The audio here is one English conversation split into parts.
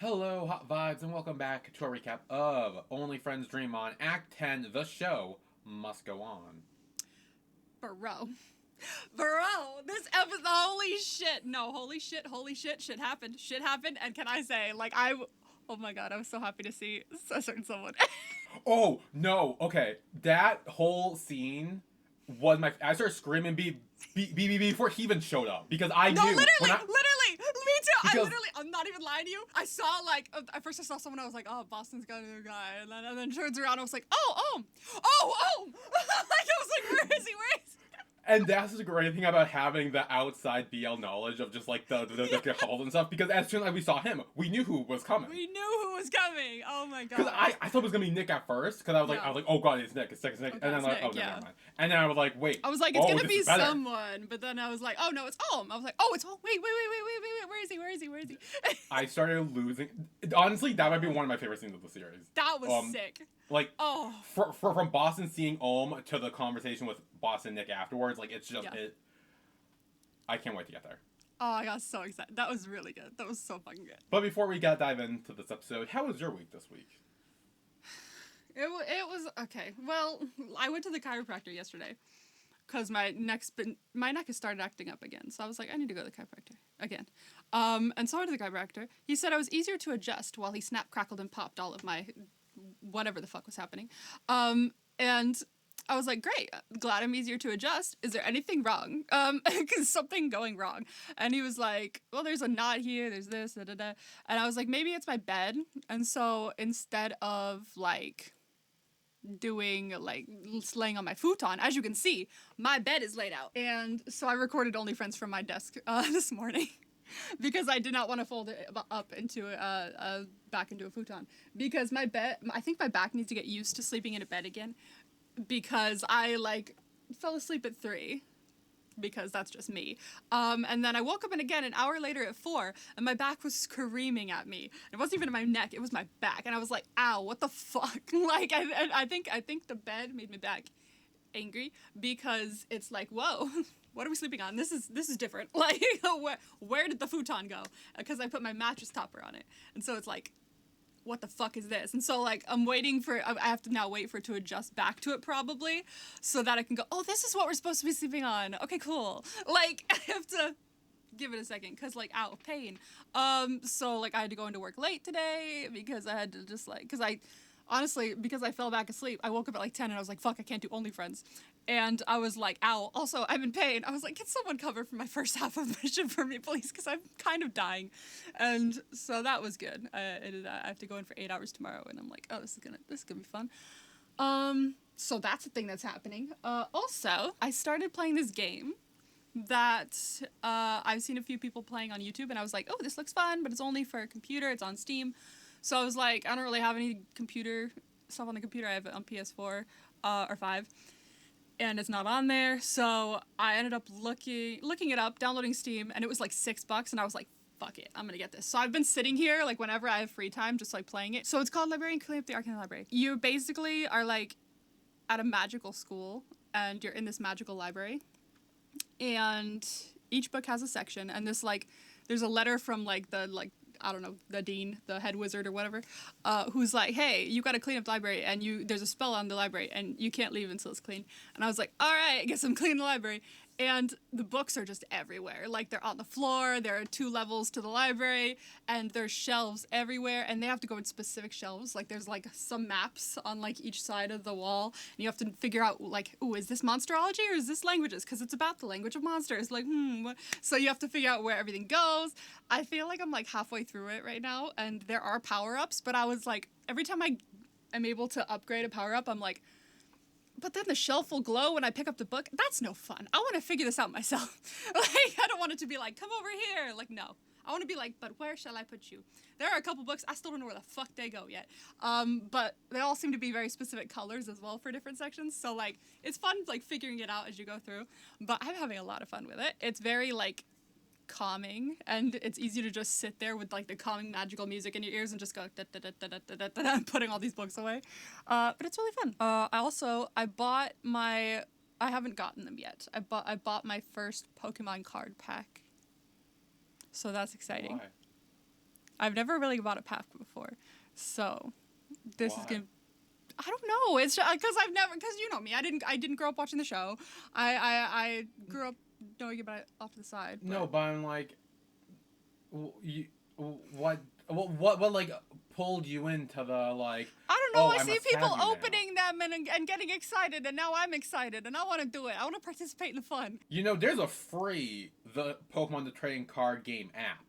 Hello, Hot Vibes, and welcome back to a recap of Only Friends Dream On Act 10, The Show Must Go On. Bro. Bro, this episode, holy shit. No, holy shit, shit happened. Shit happened, and can I say, oh my god, I was so happy to see a certain someone. Oh, no, okay. That whole scene was my. I started screaming before he even showed up because I No, knew. literally, me too. Because, I'm not even lying to you. I saw, at first I saw someone, I was like, oh, Boston's got another guy. And then turns around, I was like, oh. Like, I was like, where is he? and that's the great thing about having the outside BL knowledge of just like the calls and stuff. Because as soon as we saw him, we knew who was coming. We knew who was coming. Oh my god. Because I thought it was gonna be Nick at first. Because I was like, oh god, it's Nick. It's Nick. Okay, and then I'm like, Nick, no, never mind. And then I was like, wait. I was like, it's gonna this be is better. someone, but then I was like, oh no, it's Om. I was like, oh, it's Om. Wait, where is he? I started losing. Honestly, that might be one of my favorite scenes of the series. That was sick. Like, oh, from Boston seeing Ohm to the conversation with Boston Nick afterwards, like it's just it. I can't wait to get there. Oh, I got so excited. That was really good. That was so fucking good. But before we dive into this episode, how was your week this week? It was okay. Well, I went to the chiropractor yesterday because my neck has started acting up again. So I was like, I need to go to the chiropractor again. And so I went to the chiropractor. He said I was easier to adjust while he snapped, crackled, and popped all of my whatever the fuck was happening. And I was like, great, glad I'm easier to adjust. Is there anything wrong? Because something going wrong. And he was like, well, there's a knot here, there's this, da da da. And I was like, maybe it's my bed. And so instead of doing laying on my futon, as you can see, my bed is laid out. And so I recorded OnlyFriends from my desk this morning. Because I did not want to fold it up into back into a futon. Because my bed, I think my back needs to get used to sleeping in a bed again. Because I fell asleep at 3. Because that's just me. And then I woke up again an hour later at 4, and my back was screaming at me. It wasn't even my neck; it was my back, and I was like, "Ow, what the fuck?" I think the bed made my back angry because it's like, whoa. What are we sleeping on? This is different. Like, where did the futon go? Because I put my mattress topper on it, and so it's like, what the fuck is this? And so I'm waiting for. I have to now wait for it to adjust back to it probably, so that I can go. Oh, this is what we're supposed to be sleeping on. Okay, cool. I have to give it a second because ow, pain. So I had to go into work late today because I had to just because I. Honestly, because I fell back asleep, I woke up at 10 and I was like, fuck, I can't do OnlyFriends. And I was like, ow. Also, I'm in pain. I was like, can someone cover for my first half of the mission for me, please? Because I'm kind of dying. And so that was good. I have to go in for 8 hours tomorrow. And I'm like, oh, this is gonna be fun. So that's a thing that's happening. Also, I started playing this game that I've seen a few people playing on YouTube. And I was like, oh, this looks fun, but it's only for a computer. It's on Steam. So I was like, I don't really have any computer stuff on the computer. I have it on PS4 or 5, and it's not on there. So I ended up looking it up, downloading Steam, and it was $6, and I was like, fuck it, I'm gonna get this. So I've been sitting here whenever I have free time, just playing it. So it's called Librarian Clean Up the Arcane Library. You basically are at a magical school, and you're in this magical library, and each book has a section, and there's a letter from I don't know, the dean, the head wizard or whatever, who's like, hey, you got to clean up the library, and there's a spell on the library, and you can't leave until it's clean. And I was like, all right, I guess I'm cleaning the library. And the books are just everywhere. They're on the floor, there are 2 levels to the library, and there's shelves everywhere, and they have to go in specific shelves. There's some maps on each side of the wall, and you have to figure out ooh, is this monsterology or is this languages? Because it's about the language of monsters. What? So you have to figure out where everything goes. I feel like I'm halfway through it right now, and there are power-ups, but I was every time I am able to upgrade a power-up, I'm like, but then the shelf will glow when I pick up the book. That's no fun. I want to figure this out myself. I don't want it to be come over here. No. I want to be but where shall I put you? There are a couple books, I still don't know where the fuck they go yet. But they all seem to be very specific colors as well for different sections. So, it's fun, figuring it out as you go through. But I'm having a lot of fun with it. It's very, calming, and it's easy to just sit there with the calming magical music in your ears and just go da, da, da, da, da, da, da, da, putting all these books away. But it's really fun. I bought I haven't gotten them yet. I bought my first Pokemon card pack. So that's exciting. Why? I've never really bought a pack before, so this Why? is gonna. I don't know. It's because because you know me. I didn't grow up watching the show. I grew up knowing about it off to the side. No, but I'm like, you, what like pulled you into the like? I don't know. Oh, I I see must people have you now. opening them and getting excited, and now I'm excited, and I want to do it. I want to participate in the fun. You know, there's a free the Pokemon the Trading Card Game app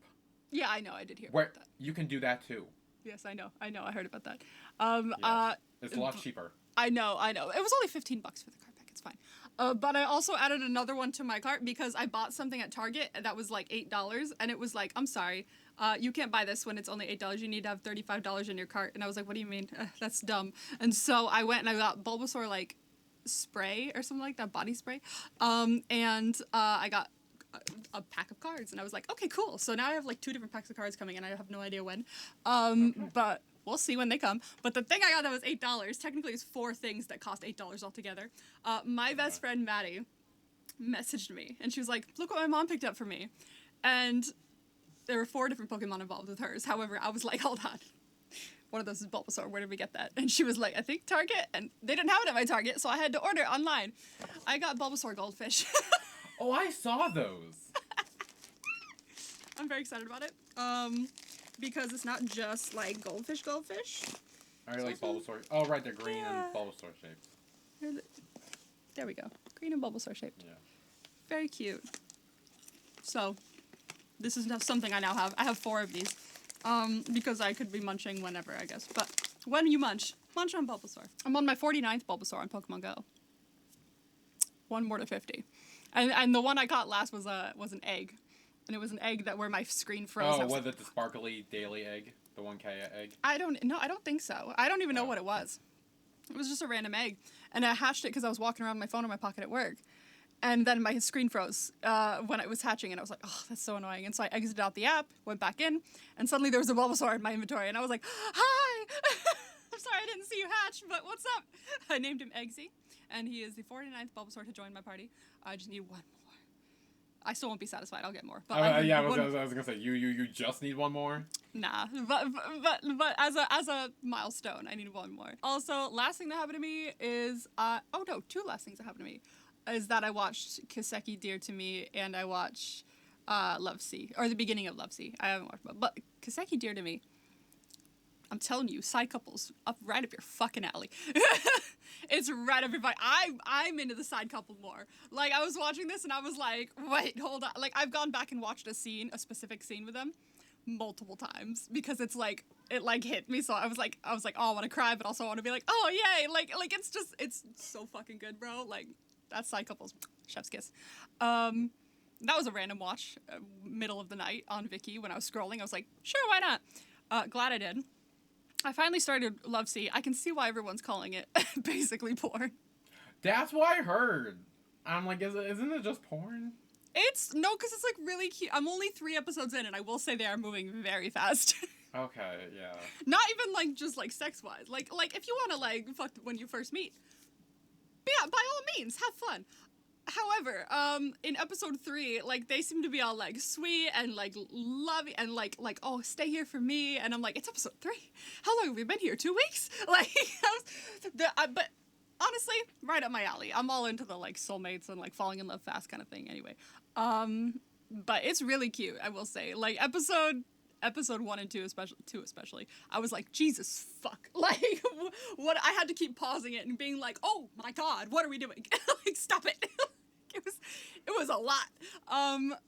Yeah, I know. I did hear where about that. you can do that too. Yes, I know. I heard about that. Yes. It's a lot cheaper. I know. It was only $15 for the card pack. It's fine. But I also added another one to my cart because I bought something at Target that was like $8, and it was like, I'm sorry, you can't buy this when it's only $8. You need to have $35 in your cart. And I was like, what do you mean? That's dumb. And so I went and I got Bulbasaur like spray or something like that, body spray, and I got a pack of cards, and I was like, okay, cool. So now I have like 2 different packs of cards coming, and I have no idea when. But we'll see when they come. But the thing I got that was $8. Technically, it's 4 things that cost $8 altogether. My best friend Maddie messaged me, and she was like, "Look what my mom picked up for me," and there were 4 different Pokemon involved with hers. However, I was like, hold on. One of those is Bulbasaur. Where did we get that? And she was like, I think Target. And they didn't have it at my Target, so I had to order it online. I got Bulbasaur Goldfish. Oh, I saw those. I'm very excited about it. Because it's not just like goldfish. I like Bulbasaur. Oh, right, they're green Yeah. and Bulbasaur shaped. There we go. Green and Bulbasaur shaped. Yeah. Very cute. So, this is something I now have. I have 4 of these. Because I could be munching whenever, I guess. But when you munch on Bulbasaur. I'm on my 49th Bulbasaur on Pokemon Go. 1 more to 50. And the one I got last was an egg. And it was an egg that where my screen froze. Oh, was it the sparkly daily egg? The 1K egg? I don't think so. I don't even know what it was. It was just a random egg. And I hatched it because I was walking around with my phone in my pocket at work. And then my screen froze when it was hatching, and I was like, oh, that's so annoying. And so I exited out the app, went back in, and suddenly there was a Bulbasaur in my inventory, and I was like, hi! I'm sorry I didn't see you hatch, but what's up? I named him Eggsy, and he is the 49th Bulbasaur to join my party. I just need 1 more. I still won't be satisfied. I'll get more. But I was gonna say you just need 1 more. Nah, but as a milestone, I need 1 more. Also, last thing that happened to me is 2 last things that happened to me is that I watched Kiseki Dear to Me and I watched Love Sea, or the beginning of Love Sea. I haven't watched, but Kiseki Dear to Me. I'm telling you, side couples right up your fucking alley. It's right up your butt. I'm into the side couple more. Like I was watching this and I was like, wait, hold on. Like I've gone back and watched a specific scene with them multiple times because it's like it like hit me. So I was like, oh, I want to cry, but also I want to be like, oh yay, like it's so fucking good, bro. Like that's side couples, chef's kiss. That was a random watch, middle of the night on Viki when I was scrolling. I was like, sure, why not? Glad I did. I finally started Love Sea. I can see why everyone's calling it basically porn. That's what I heard. I'm like, isn't it just porn? It's no, because it's like really cute. I'm only 3 episodes in, and I will say they are moving very fast. Okay, yeah. Not even like just like sex wise. Like if you want to like fuck when you first meet, yeah, by all means, have fun. However, in episode 3, like they seem to be all like sweet and like loving and like oh, stay here for me, and I'm like, it's episode 3. How long have we been here? 2 weeks? Like, but honestly, right up my alley. I'm all into the like soulmates and like falling in love fast kind of thing. Anyway, but it's really cute. I will say, like episode 1 and 2 especially, I was like, Jesus fuck. Like, what? I had to keep pausing it and being like, oh my God, what are we doing? Like, stop it. It was a lot.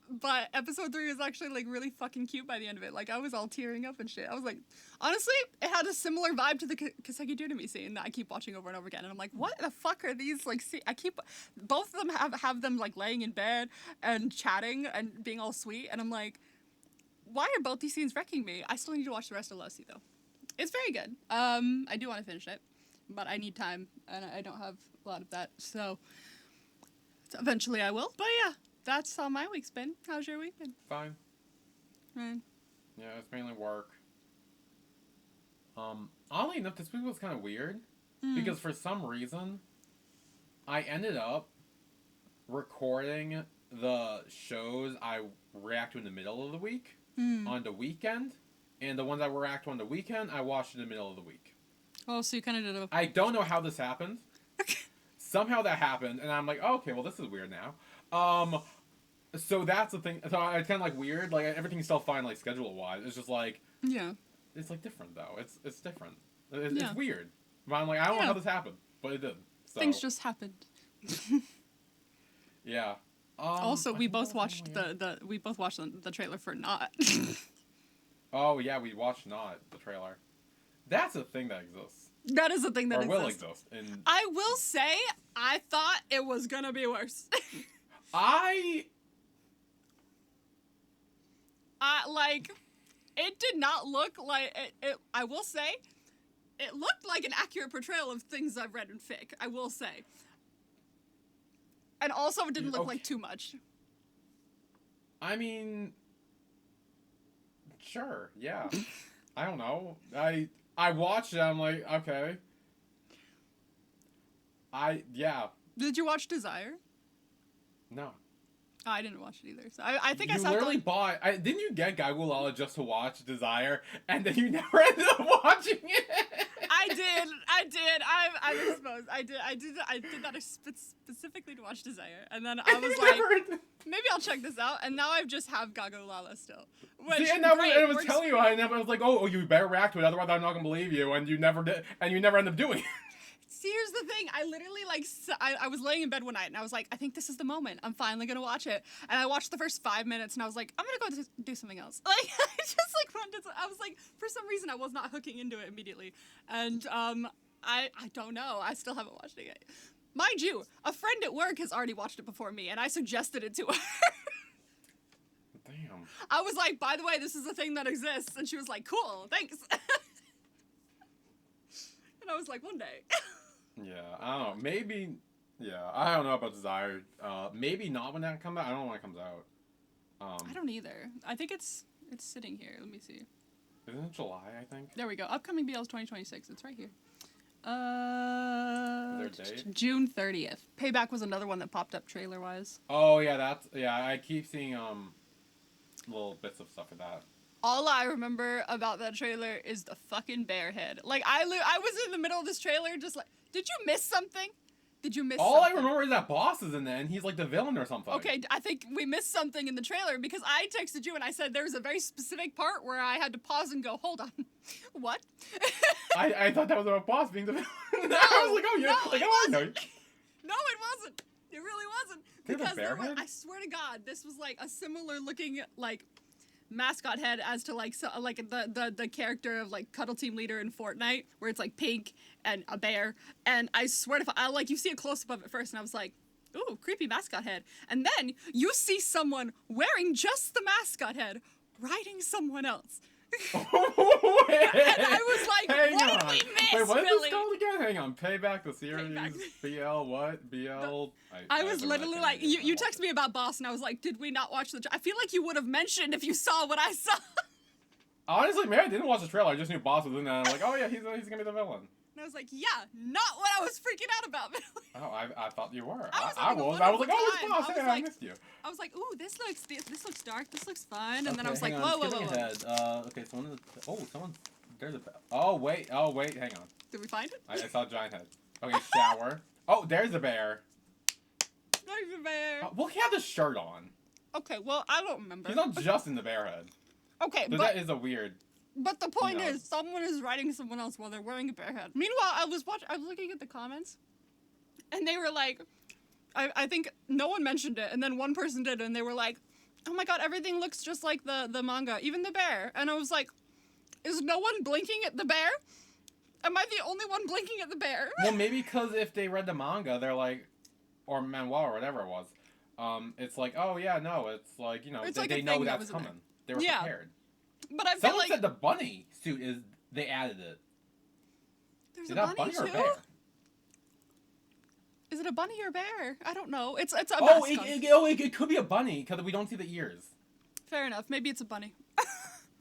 But episode 3 was actually like really fucking cute by the end of it. Like I was all tearing up and shit. I was like, honestly, it had a similar vibe to the Kiseki Do to Me scene that I keep watching over and over again. And I'm like, what the fuck are these? Like, both of them have them like laying in bed and chatting and being all sweet. And I'm like, why are both these scenes wrecking me? I still need to watch the rest of Love Sea though. It's very good. I do want to finish it, but I need time and I don't have a lot of that. So eventually I will. But yeah, that's how my week's been. How's your week been? Fine. Right. Yeah, it's mainly work. Oddly enough, this week was kind of weird because for some reason, I ended up recording the shows I react to in the middle of the week on the weekend and the ones that were actual on the weekend, I watched in the middle of the week. Oh, so you kind of did a... I don't know how this happened. Somehow that happened, and I'm like, oh, okay, well, this is weird now. So that's the thing. So it's kind of like weird. Like everything's still fine, like schedule-wise. It's just like, Yeah. it's like different though. It's different. It's weird. But I'm like, I don't know how this happened, but it did. So. Things just happened. Yeah. Also, we both watched the trailer for Not. Oh yeah, we watched Not the trailer. That's a thing that exists. That is a thing that or exists. will exist. I will say, I thought it was gonna be worse. Like, it did not look like it. I will say, it looked like an accurate portrayal of things I've read in fic. I will say, and also it didn't look like too much. I mean, sure, yeah. I don't know. I watched it. I'm like, okay. Yeah. Did you watch Desire? No. Oh, I didn't watch it either. So I think you I saw. Literally bought. Didn't you get Gaigulala just to watch Desire, and then you never ended up watching it? I did. I'm exposed. I did that specifically to watch Desire, and then I was like, maybe I'll check this out. And now I just have Gaigulala still. Which, see, and I was telling you, I was like, oh, you better react to it, otherwise I'm not gonna believe you, and you never did, and you never end up doing it. See, here's the thing. I literally, like, I was laying in bed one night, and I was like, I think this is the moment. I'm finally going to watch it. And I watched the first 5 minutes, and I was like, I'm going to go do something else. Like, I just, like, wanted to, I was like, for some reason, I was not hooking into it immediately. And, I don't know. I still haven't watched it yet. Mind you, a friend at work has already watched it before me, and I suggested it to her. Damn. I was like, by the way, this is a thing that exists. And she was like, cool, thanks. And I was like, one day. Yeah, I don't know. Maybe, yeah, I don't know about Desire. Maybe not when that comes out. I don't know when it comes out. I don't either. I think it's sitting here. Let me see. Isn't it July, I think? There we go. Upcoming BLs 2026. It's right here. Is there a date? June 30th. Payback was another one that popped up trailer-wise. Oh, yeah, I keep seeing, little bits of stuff for that. All I remember about that trailer is the fucking bear head. Like, I was in the middle of this trailer just like, did you miss something? Did you miss something? All I remember is that Boss is in there, and he's like the villain or something. Okay, I think we missed something in the trailer because I texted you and I said there was a very specific part where I had to pause and go, hold on, what? I thought that was about Boss being the villain. No, I was like, oh, yeah, no, like, it I know. wasn't. No, it wasn't. It really wasn't. Did the Because bear head? I swear to God, this was like a similar looking, like, mascot head as to like the character of like Cuddle Team Leader in Fortnite, where it's like pink and a bear. And I swear to I like you see a close up of it first, and I was like, ooh, creepy mascot head. And then you see someone wearing just the mascot head riding someone else. And I was like, hang what on. did we miss, Wait, what is Billy? this called again? Hang on. Payback the series. Payback. BL what? BL. I was literally like, you texted me about Boss, and I was like, did we not watch the? I feel like you would have mentioned if you saw what I saw. Honestly, maybe I didn't watch the trailer. I just knew Boss was in there. And I'm like, oh yeah, he's gonna be the villain. And I was like, yeah, not what I was freaking out about, Billy. Oh, I thought you were. I was I was like, having a oh, wonderful it's Boss. time. Hey, I missed you. I was like, ooh, this looks dark. This looks fun. And then I was hang like, on, whoa. Ahead. Okay, someone's. There's a. Oh wait, hang on. Did we find it? I saw a giant head. Okay, shower. Oh, there's a bear. There's a bear. Well, he had the shirt on. Okay, well, I don't remember. He's not just in the bear head. Okay, But that is a weird. But the point you know. is, someone is riding someone else while they're wearing a bear head. Meanwhile, I was looking at the comments, and they were like, I think no one mentioned it, and then one person did, and they were like, oh my god, everything looks just like the manga, even the bear. And I was like, is no one blinking at the bear? Am I the only one blinking at the bear? Well, maybe because if they read the manga, they're like, or manhwa or whatever it was, it's like, oh yeah, no, it's like, you know, It's like they a know thing that that's was in coming. They were Yeah. prepared. But I feel Someone like said the bunny suit is, they added it. there's Is a that bunny bunny or a too? bear? Is it a bunny or a bear? I don't know. It's a Oh, mascot. it could be a bunny because we don't see the ears. Fair enough. Maybe it's a bunny.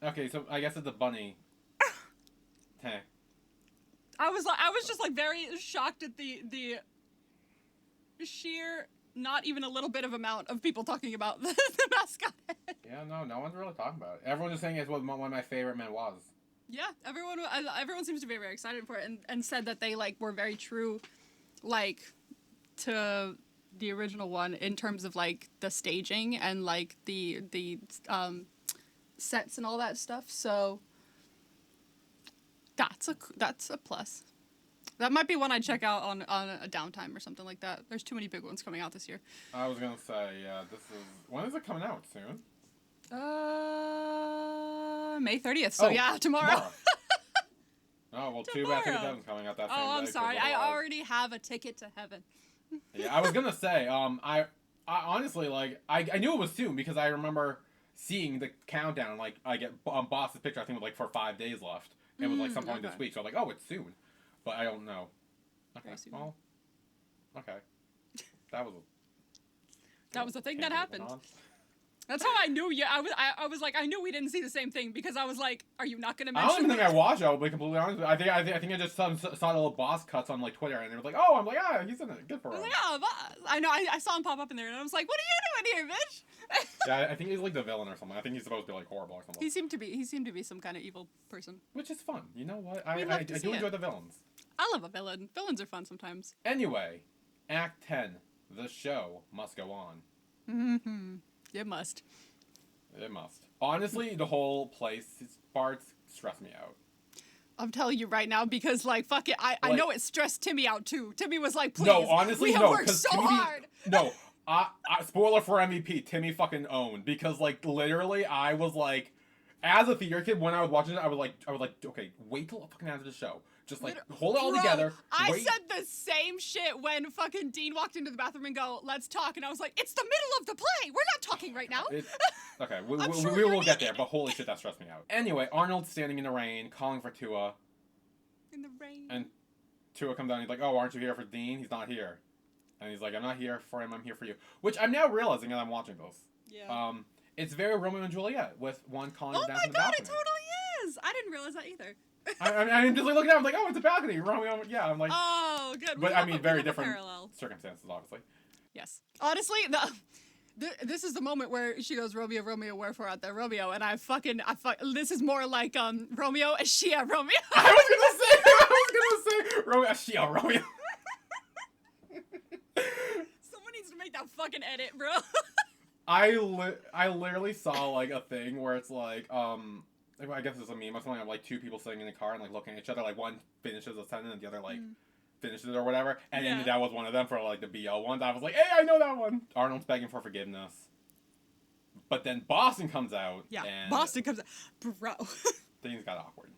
Okay, so I guess it's a bunny. Hey. I was just like very shocked at the sheer not even a little bit of amount of people talking about the mascot head. Yeah, no one's really talking about it. Everyone's just saying it's what one of my favorite men was. Yeah, everyone seems to be very excited for it, and said that they like were very true, like, to the original one in terms of like the staging and like the sets and all that stuff. So that's a plus. That might be one I'd check out on a downtime or something like that. There's too many big ones coming out this year. I was gonna say, yeah, when is it coming out? Soon? May 30th. So yeah, tomorrow. Oh, well, too bad Ticket to Heaven's coming out that same day. Oh, I'm sorry. I already have a ticket to heaven. Yeah, I was gonna say, I honestly, like, I knew it was soon because I remember seeing the countdown, like, I get Boss's picture, I think, with, like, for 5 days left. It was, like, some point this week, so I'm like, oh, it's soon. But I don't know. Okay, well, okay. That was a thing that happened. That's how I knew. Yeah, I was like, I knew we didn't see the same thing because I was like, are you not gonna mention? I don't even think I watched it. I'll be completely honest. I think I just saw the little Boss cuts on like Twitter, and it was like, oh, I'm like, ah, he's in it. Good for him. I was like, oh, Boss. I know. I saw him pop up in there, and I was like, what are you doing here, bitch? Yeah, I think he's like the villain or something. I think he's supposed to be like horrible or something. He seemed to be some kind of evil person. Which is fun. You know what? I do enjoy the villains. I love a villain. Villains are fun sometimes. Anyway, Act 10. The show must go on. Mm-hmm. It must. It must. Honestly, the whole place parts stress me out. I'm telling you right now because, like, fuck it. I know it stressed Timmy out, too. Timmy was like, please. No, honestly, we have worked so hard. No. Spoiler for MVP, Timmy fucking owned. Because, like, literally, I was like, as a theater kid, when I was watching it, I was like, okay, wait till fucking after the show. Just, like, hold it all together. I said the same shit when fucking Dean walked into the bathroom and go, let's talk. And I was like, it's the middle of the play. We're not talking right now. Okay, we will get there, but holy shit, that stressed me out. Anyway, Arnold's standing in the rain, calling for Tua. In the rain. And Tua comes down and he's like, oh, aren't you here for Dean? He's not here. And he's like, I'm not here for him, I'm here for you. Which I'm now realizing as I'm watching this. Yeah. It's very Romeo and Juliet with one calling down from the balcony. Oh my god, it totally is! I didn't realize that either. I'm just like looking at it, I'm like, oh, it's a balcony. Romeo, yeah, I'm like... Oh, good. But I mean, very different circumstances, obviously. Yes. Honestly, this is the moment where she goes, Romeo, Romeo, wherefore art thou, Romeo? And this is more like, Romeo, Ashia, Romeo. I was gonna say, Romeo, Ashia, Romeo. Someone needs to make that fucking edit, bro. I literally saw, like, a thing where it's like, I guess it's a meme or something of, like, two people sitting in a car and, like, looking at each other, like, one finishes a sentence and the other, like, finishes it or whatever, and then that was one of them for, like, the BL ones. I was like, hey, I know that one! Arnold's begging for forgiveness. But then Boston comes out, and... Boston comes out. Bro. Things got awkward.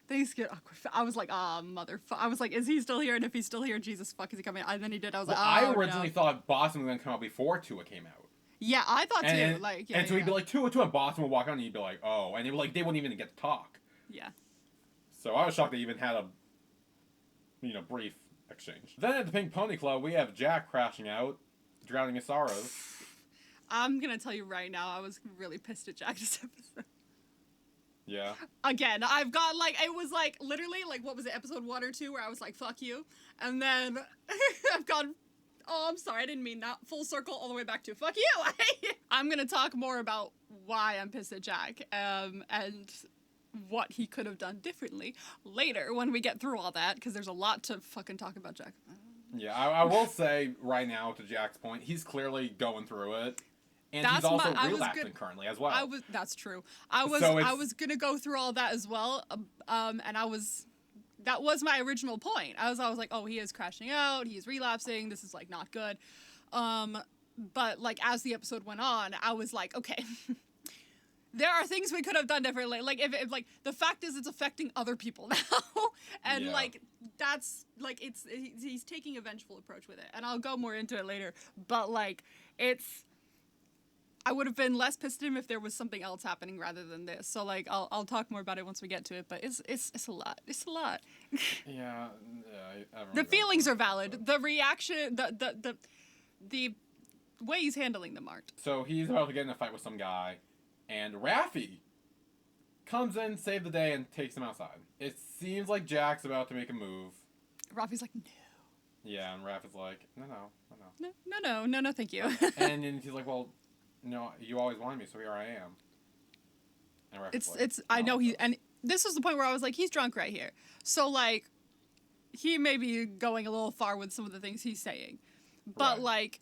Things get awkward. I was like, motherfucker. I was like, is he still here? And if he's still here, Jesus fuck, is he coming out? And then he did. I was like, I originally thought Boston was going to come out before Tua came out. Yeah, I thought too. And so he'd be like, Tua, and Boston would walk on, and he'd be like, oh. And they wouldn't even get to talk. Yeah. So I was shocked they even had a, brief exchange. Then at the Pink Pony Club, we have Jack crashing out, drowning his sorrows. I'm gonna tell you right now, I was really pissed at Jack this episode. Yeah. Again, I've got, like, it was, like, literally, like, what was it, episode 1 or 2, where I was like, fuck you. And then I've gone... Oh, I'm sorry, I didn't mean that. Full circle all the way back to fuck you. I'm gonna talk more about why I'm pissed at Jack, and what he could have done differently later when we get through all that, because there's a lot to fucking talk about Jack. Yeah, I will say right now, to Jack's point, he's clearly going through it. And he's also relapsing currently as well. That's true. I was gonna go through all that as well, and that was my original point. I was like, oh, he is crashing out, he's relapsing, this is, like, not good. But, like, as the episode went on, I was like, okay, there are things we could have done differently. Like, if like, the fact is it's affecting other people now. And, like, that's, like, he's taking a vengeful approach with it. And I'll go more into it later. But, like, I would have been less pissed at him if there was something else happening rather than this. So, like, I'll talk more about it once we get to it. But it's a lot. It's a lot. Yeah. The feelings are valid. The reaction, the way he's handling them aren't. So he's about to get in a fight with some guy, and Raffi comes in, save the day, and takes him outside. It seems like Jack's about to make a move. Raffi's like, no. Yeah, and Raph is like, no, No, thank you. And then he's like, well, no, you always wanted me, so here I am. And Raph is like, I know no. and this was the point where I was like, he's drunk right here. So, like, he may be going a little far with some of the things he's saying. But, Right. like,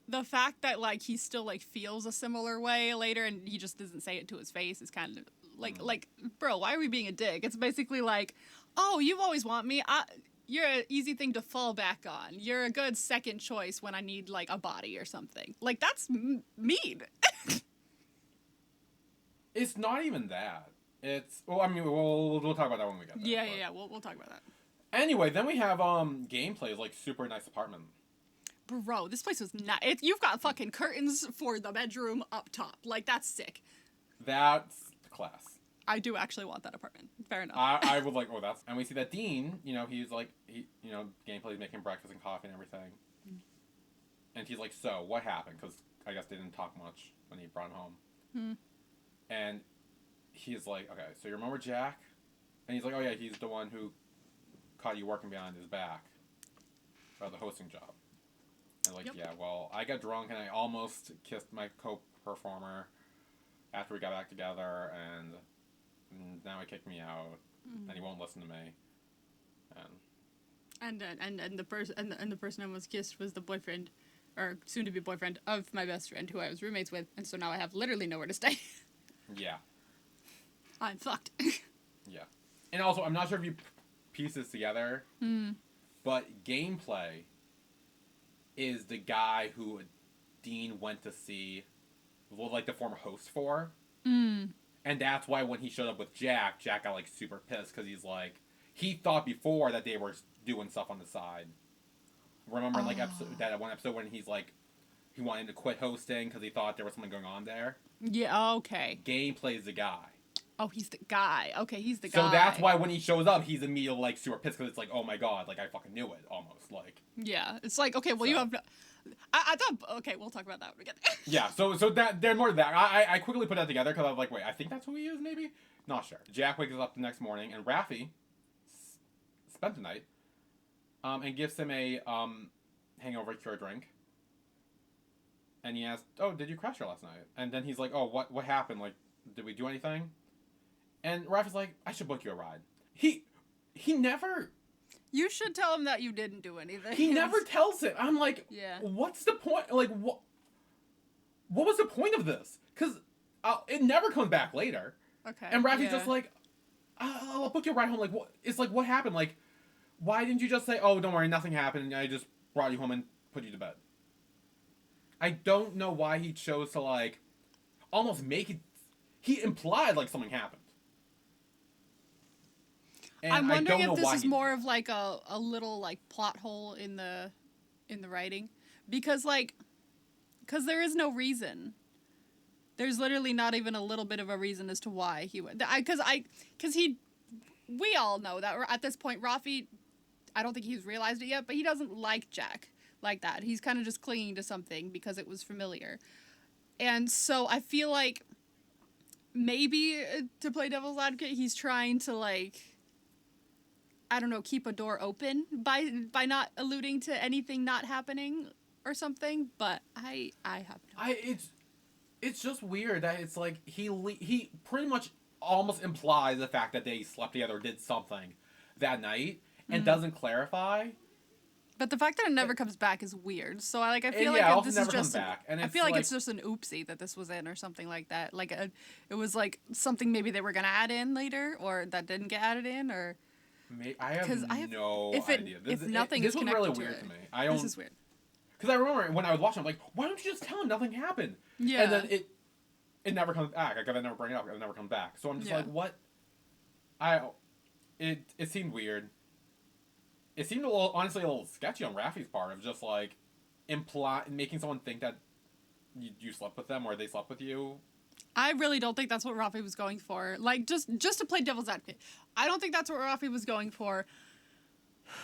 the fact that, like, he still, like, feels a similar way later and he just doesn't say it to his face is kind of, like, bro, why are we being a dick? It's basically like, oh, you always want me. You're an easy thing to fall back on. You're a good second choice when I need, like, a body or something. Like, that's mean. It's not even that. It's, well, I mean, we'll talk about that when we get there. Yeah. We'll talk about that. Anyway, then we have gameplay, like super nice apartment. Bro, this place was not. You've got fucking curtains for the bedroom up top. Like, that's sick. That's class. I do actually want that apartment. Fair enough. I would like, that's. And we see that Dean, he's like, gameplay's making breakfast and coffee and everything. And he's like, so, what happened? Because I guess they didn't talk much when he brought him home. And he's like, okay, so you remember Jack? And he's like, oh yeah, he's the one who caught you working behind his back. About the hosting job. And like, yeah, well, I got drunk and I almost kissed my co-performer after we got back together, and now he kicked me out, and he won't listen to me. And the person I was kissed was the boyfriend, or soon to be boyfriend of my best friend who I was roommates with, and so now I have literally nowhere to stay. Yeah. I'm fucked. Yeah. And also, I'm not sure if you piece this together, but gameplay is the guy who Dean went to see, like, the former host for. And that's why when he showed up with Jack got, like, super pissed, because he's like, he thought before that they were doing stuff on the side. Remember, like, that one episode when he's like, he wanted to quit hosting because he thought there was something going on there? Yeah, okay. Gameplay's the guy. Oh, he's the guy. Okay, he's the guy. So that's why when he shows up, he's immediately, like, super pissed, because it's like, oh my god, like, I fucking knew it, almost, like. Yeah, it's like, okay, well, you have... I thought... Okay, we'll talk about that when we get there. Yeah, so that, they're more that. I quickly put that together, because I was like, wait, I think that's who he is, maybe? Not sure. Jack wakes up the next morning, and Raffi spent the night, and gives him a, hangover cure drink. And he asks, oh, did you crash here last night? And then he's like, oh, what happened? Like, did we do anything? And Raffi's like, I should book you a ride. He never... You should tell him that you didn't do anything. He never tells it. I'm like, yeah. What's the point? Like, what was the point of this? Because it never comes back later. Okay. And Raffi's just like, I'll book you a ride home. Like, what? It's like, what happened? Like, why didn't you just say, oh, don't worry, nothing happened, I just brought you home and put you to bed? I don't know why he chose to, like, almost make it... He implied, like, something happened. And I'm wondering if this is he... more of, like, a little, like, plot hole in the writing. Because there is no reason. There's literally not even a little bit of a reason as to why he went. We all know that at this point, Raffi, I don't think he's realized it yet, but he doesn't like Jack like that. He's kind of just clinging to something because it was familiar. And so I feel like maybe to play devil's advocate, he's trying to, like, I don't know, keep a door open by not alluding to anything not happening or something, but I have no It's just weird that it's like he pretty much almost implies the fact that they slept together or did something that night and doesn't clarify. But the fact that it never comes back is weird. So I feel like this never is just back. And I feel like it's just an oopsie that this was in or something like that. Like it was like something maybe they were gonna add in later or that didn't get added in or. I have no idea. If nothing is connected really to weird it, to me. This is weird. Because I remember when I was watching, I'm like, why don't you just tell him nothing happened? Yeah. And then it never comes back. I gotta never bring it up. It never comes back. So I'm just like, what? It seemed weird. It seemed honestly a little sketchy on Raffi's part of just like making someone think that you slept with them or they slept with you. I really don't think that's what Raffi was going for. Like, just to play devil's advocate. I don't think that's what Raffi was going for.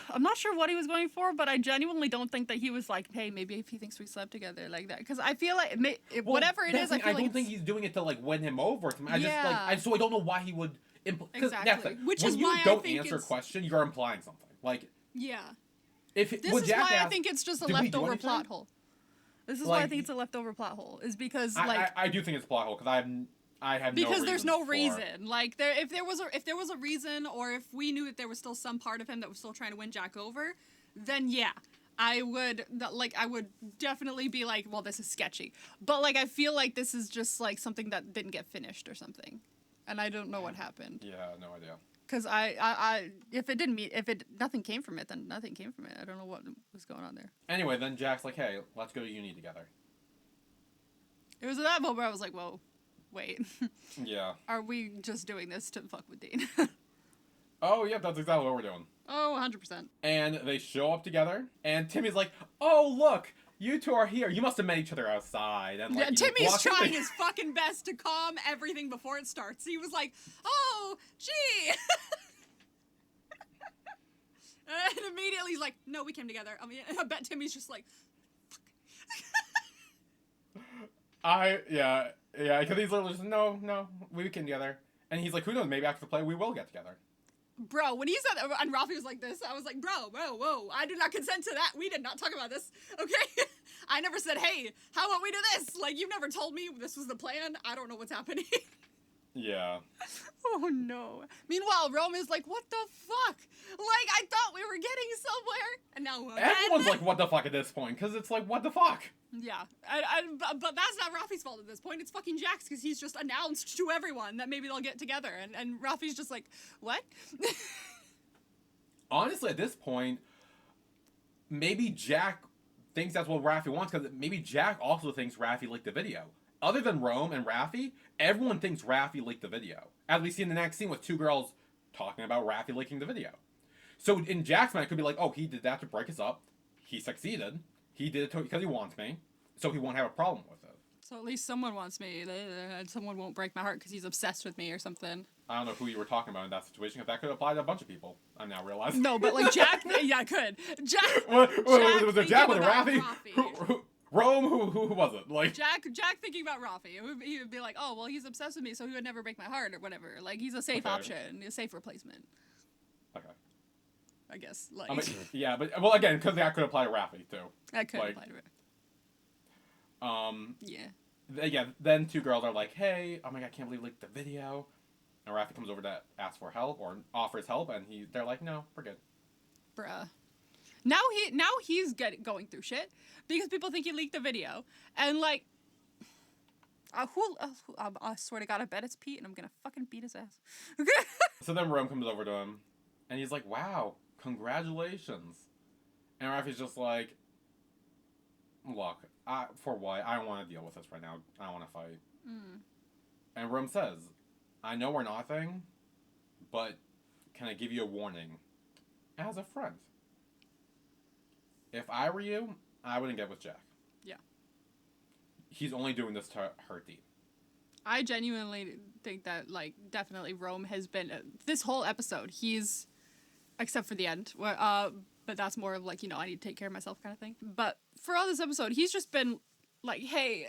I'm not sure what he was going for, but I genuinely don't think that he was like, hey, maybe if he thinks we slept together like that. Because I feel like, whatever it is, I feel like... I don't think he's doing it to, like, win him over. So I don't know why he would... Exactly. Which is why you don't answer a question, you're implying something. Like... Yeah. If This would is Jack why I ask, think it's just a "Did we do leftover anything?" plot hole. This is why I Like, think it's a leftover plot hole. Is because I do think it's a plot hole because I have no because there's no for- reason. Like if there was a reason, or if we knew that there was still some part of him that was still trying to win Jack over, then yeah, I would definitely be like, well, this is sketchy. But like I feel like this is just like something that didn't get finished or something, and I don't know what happened. Yeah, no idea. Because if nothing came from it, then nothing came from it. I don't know what was going on there. Anyway, then Jack's like, "Hey, let's go to uni together." It was at that moment where I was like, whoa, wait. Yeah. Are we just doing this to fuck with Dean? Oh, yeah, that's exactly what we're doing. Oh, 100%. And they show up together, and Timmy's like, "Oh, look, you two are here. You must have met each other outside." And like, Yeah, Timmy's trying his fucking best to calm everything before it starts. He was like, oh, gee. And immediately he's like, no, we came together. I mean, I bet Timmy's just like, yeah, because he's literally just, no, we came together. And he's like, who knows, maybe after the play we will get together. bro, when he said that, and Ralphie was like this, I was like, bro, whoa, I did not consent to that. We did not talk about this, okay? I never said, hey, how about we do this? Like, you've never told me this was the plan. I don't know what's happening. Yeah. Oh, no. Meanwhile, Rome is like, what the fuck? Like, I thought we were getting somewhere, and now again. Everyone's like, what the fuck at this point, because it's like, what the fuck? Yeah, but that's not Ralphie's fault at this point. It's fucking Jack's, because he's just announced to everyone that maybe they'll get together, and Ralphie's just like, what? Honestly, at this point, maybe Jack thinks that's what Raffi wants, because maybe Jack also thinks Raffi liked the video. Other than Rome and Raffi, everyone thinks Raffi leaked the video. As we see in the next scene with two girls talking about Raffi leaking the video. So in Jack's mind, it could be like, oh, he did that to break us up. He succeeded. He did it because he wants me. So he won't have a problem with it. So at least someone wants me, and someone won't break my heart because he's obsessed with me or something. I don't know who you were talking about in that situation, because that could apply to a bunch of people. I'm now realizing. No, but like Jack, yeah, I could. Jack. Was it Jack with Raffi? Raffi? Rome? Who was it? Like Jack thinking about Raffi. He would be like, oh, well, he's obsessed with me, so he would never break my heart or whatever. Like, he's a safe option, a safe replacement. Okay. I guess. Like. I mean, yeah, but well, again, because that could apply to Raffi too. That could apply to it. Yeah. Yeah. Then two girls are like, "Hey, oh my god, I can't believe like the video," and Raffi comes over to ask for help or offers help, and they're like, "No, we're good." Bruh. Now he's going through shit because people think he leaked the video, and like, I swear to God, I bet it's Pete, and I'm gonna fucking beat his ass. Okay. So then Rome comes over to him, and he's like, "Wow, congratulations," and Raffi's just like, "Look, for what? I don't want to deal with this right now. I don't want to fight." And Rome says, "I know we're nothing, but can I give you a warning as a friend? If I were you, I wouldn't get with Jack. Yeah. He's only doing this to hurt Dean." I genuinely think that, like, definitely Rome has been, this whole episode, he's, except for the end, where, but that's more of, like, you know, I need to take care of myself kind of thing. But for all this episode, he's just been, like, hey,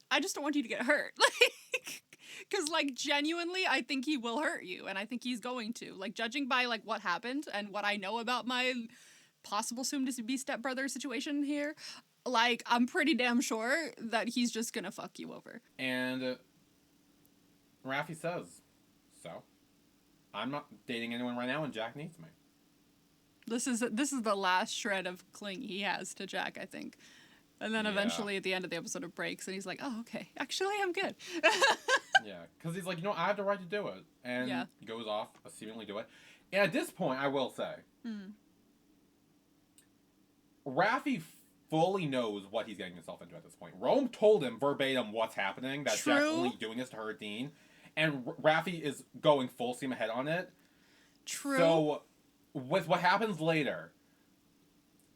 I just don't want you to get hurt. Like, because, like, genuinely, I think he will hurt you, and I think he's going to. Like, judging by, like, what happened and what I know about my possible soon-to-be stepbrother situation here, like, I'm pretty damn sure that he's just gonna fuck you over. And Raffi says, "So, I'm not dating anyone right now, and Jack needs me." This is the last shred of cling he has to Jack, I think. And then eventually at the end of the episode it breaks, and he's like, oh, okay, actually I'm good. Yeah, because he's like, you know, I have the right to do it. And he goes off, seemingly do it. And at this point, I will say, Raffi fully knows what he's getting himself into at this point. Rome told him verbatim what's happening, that Jack's only doing this to hurt Dean. And Raffi is going full steam ahead on it. True. So, with what happens later,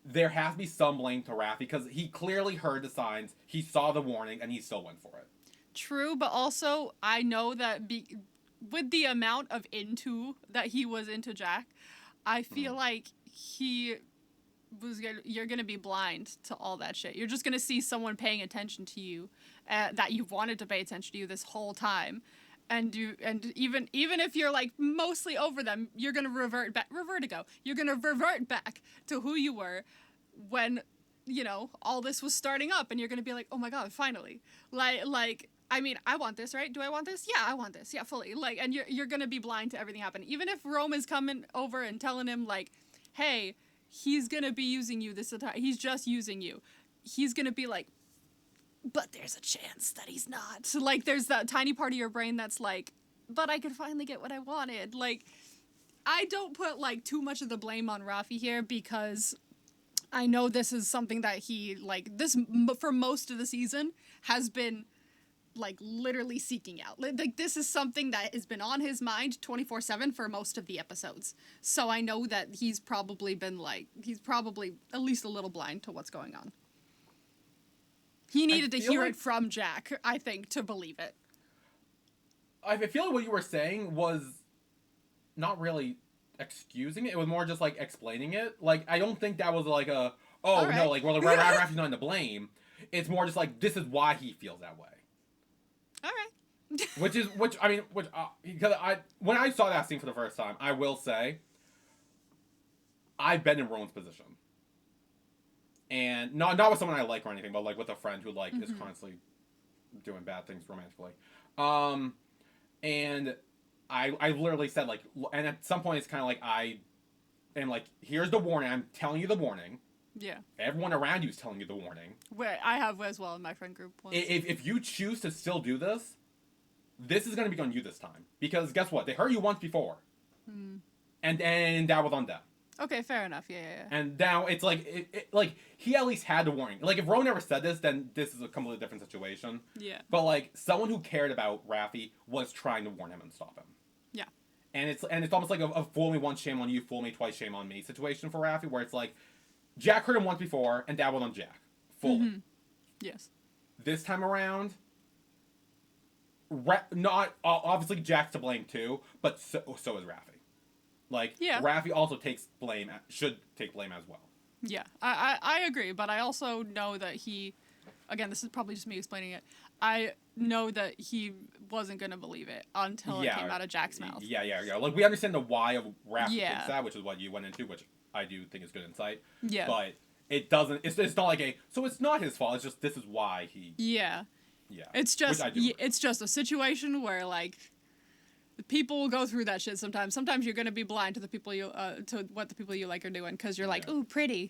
there has to be some blame to Raffi, because he clearly heard the signs, he saw the warning, and he still went for it. True, but also, I know that with the amount of that he was into Jack, I feel like you're gonna be blind to all that shit. You're just gonna see someone paying attention to you, that you've wanted to pay attention to you this whole time, and even if you're like mostly over them, you're gonna revert back. You're gonna revert back to who you were when, you know, all this was starting up, and you're gonna be like, oh my god, finally. Like I mean, I want this, right? Do I want this? Yeah, I want this. Yeah, fully. Like, and you're gonna be blind to everything happening. Even if Rome is coming over and telling him like, hey, he's gonna be using you this entire. He's just using you. He's gonna be like, but there's a chance that he's not. So like, there's that tiny part of your brain that's like, but I could finally get what I wanted. Like, I don't put like too much of the blame on Rafi here because I know this is something that he like this for most of the season has been like literally seeking out. Like this is something that has been on his mind 24/7 for most of the episodes. So I know that he's probably at least a little blind to what's going on. He needed to hear it from Jack, I think, to believe it. I feel like what you were saying was not really excusing it. It was more just like explaining it. Like, I don't think that was like a, oh right. No, like, well, Rafi's not to blame. It's more just like, this is why he feels that way. All right. Because when I saw that scene for the first time, I will say, I've been in Rowan's position. And not with someone I like or anything, but like with a friend who like is constantly doing bad things romantically. And I literally said like, and at some point it's kind of like I am like, here's the warning. I'm telling you the warning. Yeah. Everyone around you is telling you the warning. Wait, I have as well in my friend group. Once. If you choose to still do this, this is going to be on you this time. Because guess what? They hurt you once before. And that was on them. Okay, fair enough. Yeah. And now it's like, like he at least had the warning. Like if Rowan never said this, then this is a completely different situation. Yeah. But like someone who cared about Rafi was trying to warn him and stop him. Yeah. And it's almost like a fool me once, shame on you, fool me twice, shame on me situation for Rafi, where it's like Jack hurt him once before, and that was on Jack fully. Yes. This time around, not obviously Jack's to blame too, but so is Rafi. Like, yeah. Rafi also should take blame as well. Yeah, I agree, but I also know that he, again, this is probably just me explaining it, I know that he wasn't going to believe it until it came out of Jack's mouth. Yeah. Like, we understand the why of Rafi thinks that, which is what you went into, which I do think is good insight. Yeah. But it doesn't, it's not like so it's not his fault, it's just this is why he... Yeah. It's just a situation where, like... People will go through that shit sometimes. Sometimes you're gonna be blind to the people to what the people you like are doing because you're like, ooh, pretty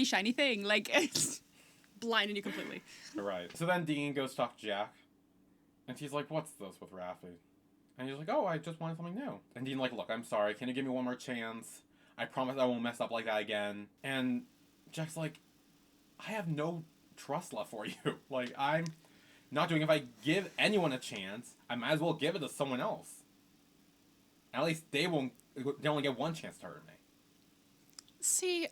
shiny thing, like it's blinding you completely. Right. So then Dean goes talk to Jack, and he's like, "What's this with Rafi?" And he's like, "Oh, I just wanted something new." And Dean like, "Look, I'm sorry. Can you give me one more chance? I promise I won't mess up like that again." And Jack's like, "I have no trust left for you. Like I'm." Not doing. If I give anyone a chance, I might as well give it to someone else. At least they only get one chance to hurt me. See,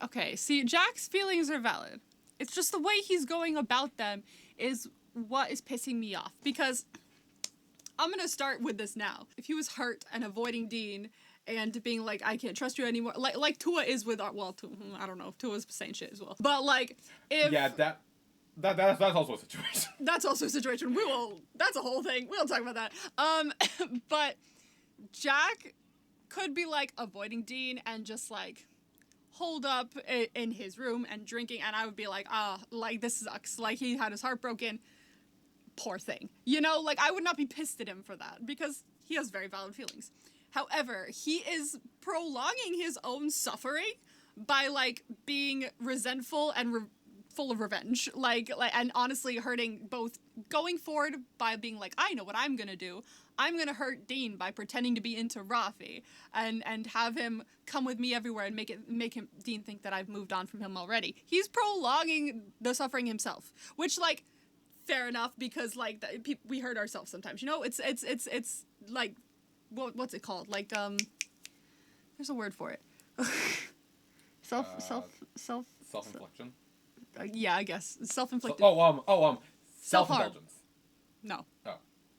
Jack's feelings are valid. It's just the way he's going about them is what is pissing me off. Because I'm gonna start with this now. If he was hurt and avoiding Dean and being like, I can't trust you anymore, like Tua is with I don't know if Tua's saying shit as well. But like if That's also a situation. That's also a situation. That's a whole thing. We'll talk about that. But Jack could be like avoiding Dean and just like holed up in his room and drinking, and I would be like, like this sucks. Like he had his heart broken. Poor thing. You know, like I would not be pissed at him for that because he has very valid feelings. However, he is prolonging his own suffering by like being resentful and full of revenge, like, and honestly hurting both going forward by being like, I know what I'm gonna do. I'm gonna hurt Dean by pretending to be into Rafi and have him come with me everywhere and make him Dean think that I've moved on from him already. He's prolonging the suffering himself, which like, fair enough because like we hurt ourselves sometimes. You know, it's like, what's it called? Like there's a word for it. Self-infliction. Yeah, I guess self-inflicted. Self-indulgence. No. Oh.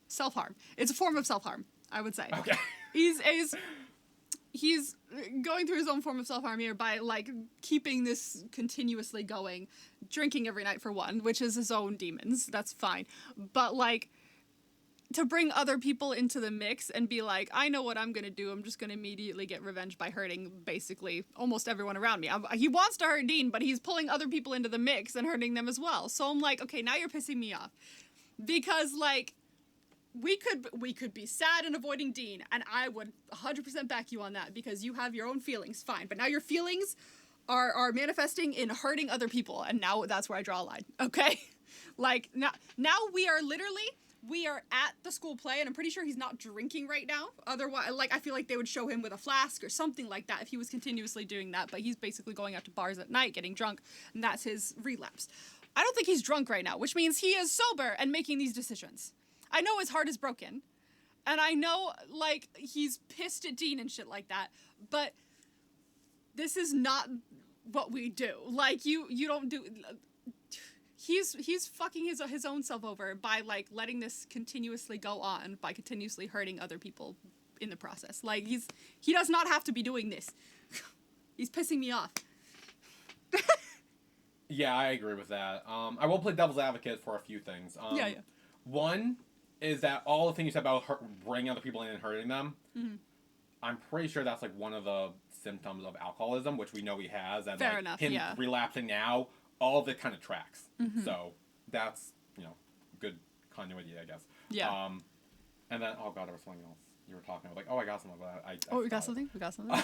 Self-harm. It's a form of self-harm, I would say. Okay. He's going through his own form of self-harm here by like keeping this continuously going, drinking every night for one, which is his own demons. That's fine, but like to bring other people into the mix and be like, I know what I'm going to do. I'm just going to immediately get revenge by hurting basically almost everyone around me. He wants to hurt Dean, but he's pulling other people into the mix and hurting them as well. So I'm like, okay, now you're pissing me off. Because, like, we could be sad and avoiding Dean, and I would 100% back you on that because you have your own feelings, fine. But now your feelings are manifesting in hurting other people, and now that's where I draw a line, okay? Like, now we are at the school play, and I'm pretty sure he's not drinking right now. Otherwise, like, I feel like they would show him with a flask or something like that if he was continuously doing that. But he's basically going out to bars at night, getting drunk, and that's his relapse. I don't think he's drunk right now, which means he is sober and making these decisions. I know his heart is broken, and I know, like, he's pissed at Dean and shit like that, but this is not what we do. Like, you don't do... He's fucking his own self over by, like, letting this continuously go on, by continuously hurting other people in the process. Like, he does not have to be doing this. He's pissing me off. Yeah, I agree with that. I will play devil's advocate for a few things. Yeah. One is that all the things you said about bringing other people in and hurting them, I'm pretty sure that's, like, one of the symptoms of alcoholism, which we know he has. And, Fair like, enough, him yeah. relapsing now, all of it kind of tracks. So that's, good continuity, I guess. Yeah. And then, oh god, there was something else you were talking about. Like, oh, I got something. We got something?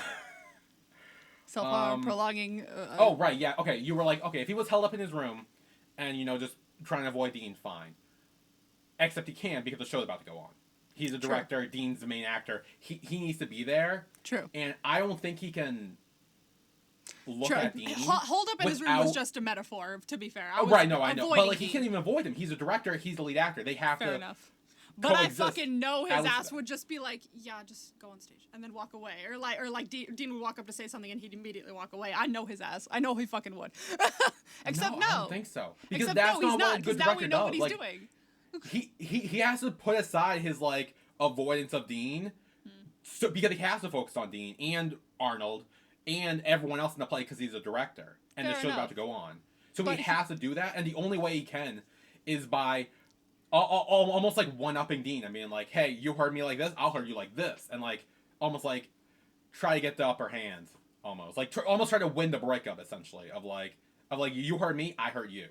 Self-harm, prolonging... oh, right, yeah. Okay, you were like, okay, if he was held up in his room and, just trying to avoid Dean, fine. Except he can't because the show's about to go on. He's a director. True. Dean's the main actor. He needs to be there. True. And I don't think he can look at Dean. Hold up in his room was just a metaphor, to be fair. I know. But, like, he can't even avoid him. He's a director. He's the lead actor. They have to... Fair enough. But I fucking know his ass would just be like, yeah, just go on stage. And then walk away. Or like Dean would walk up to say something and he'd immediately walk away. I know his ass. I know he fucking would. Except no. I don't think so. Because Except that's no, he's not what a good now director we know does. what he's like, doing. He has to put aside his, like, avoidance of Dean so because he has to focus on Dean and Arnold and everyone else in the play because he's a director and the show's about to go on. So he has to do that, and the only way he can is by almost like one-upping Dean. I mean, like, hey, you heard me like this, I'll hurt you like this. And, like, almost like try to get the upper hand, almost. Like, almost try to win the breakup, essentially, of you heard me, I hurt you.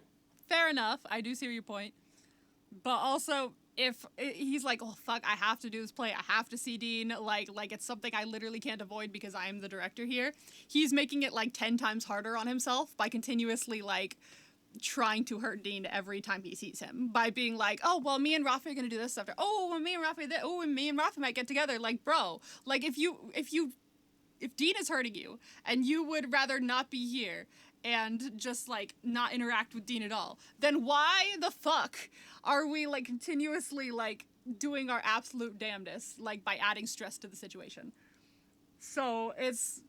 Fair enough. I do see your point. But also, if he's like, oh, fuck, I have to do this play, I have to see Dean, like it's something I literally can't avoid because I am the director here, he's making it, like, 10 times harder on himself by continuously, like, trying to hurt Dean every time he sees him. By being like, oh, well, me and Rafi are going to do this after. Oh, well, me and Rafi might get together. Like, bro, like, if Dean is hurting you and you would rather not be here and just, like, not interact with Dean at all, then why the fuck are we, like, continuously, like, doing our absolute damnedest, like, by adding stress to the situation? So it's...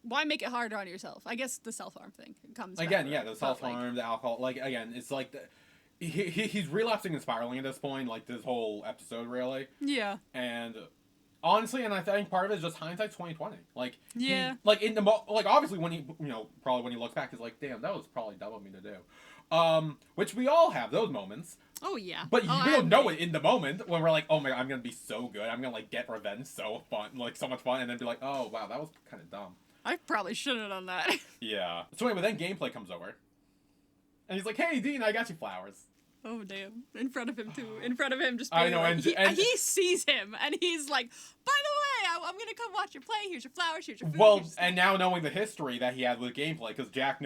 Why make it harder on yourself? I guess the self-harm thing comes again, yeah, the self-harm, the alcohol, like, again, it's like, he's relapsing and spiraling at this point, like, this whole episode, really. Yeah. And... honestly, and I think part of it is just hindsight 2020. Like, yeah. Obviously when he, probably when he looks back, he's like, damn, that was probably dumb of me to do. Which we all have those moments. Oh, yeah. But we don't know it in the moment when we're like, oh my god, I'm gonna be so good. I'm gonna, like, get revenge so much fun, and then be like, oh wow, that was kind of dumb. I probably shouldn't have done that. Yeah. So anyway, then gameplay comes over. And he's like, hey, Dean, I got you flowers. Oh, damn. In front of him, too. In front of him, just I know, like, and he sees him, and he's like, by the way, I'm gonna come watch your play, here's your flowers, here's your food. Well, and now knowing the history that he had with gameplay, because Jack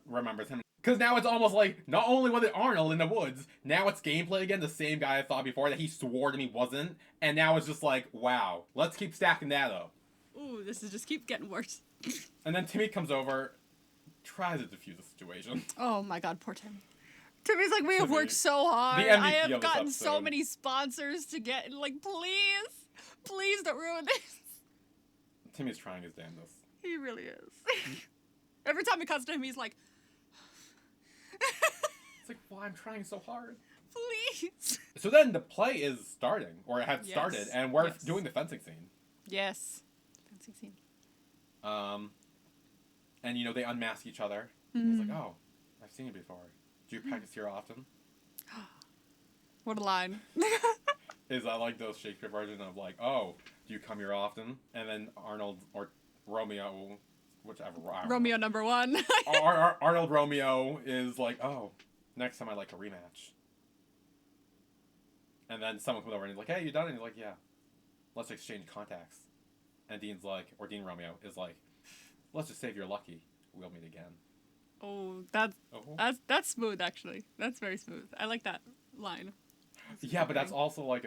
remembers him. Because now it's almost like, not only was it Arnold in the woods, now it's gameplay again, the same guy I thought before that he swore to me wasn't, and now it's just like, wow, let's keep stacking that up. Ooh, this is just keeps getting worse. And then Timmy comes over, tries to defuse the situation. Oh my god, poor Timmy. Timmy's like, we have worked so hard. I have gotten so many sponsors to get, like, please don't ruin this. Timmy's trying his damnedest. He really is. Every time it comes to him, he's like, it's like, well, I'm trying so hard. Please. So then the play is starting, or it had started, and we're doing the fencing scene. Yes. Fencing scene. And, they unmask each other. Mm-hmm. It's like, oh, I've seen you before. Do you practice here often? What a line. is I like those Shakespeare version of like, oh, do you come here often? And then Arnold or Romeo, whichever. I don't Romeo number one. know. Arnold Romeo is like, oh, next time I'd like a rematch. And then someone comes over and he's like, hey, you done? And he's like, yeah. Let's exchange contacts. And Dean's like, or Dean Romeo is like, let's just say if you're lucky, we'll meet again. Oh, Oh. that's smooth actually. That's very smooth. I like that line. Yeah, but that's also like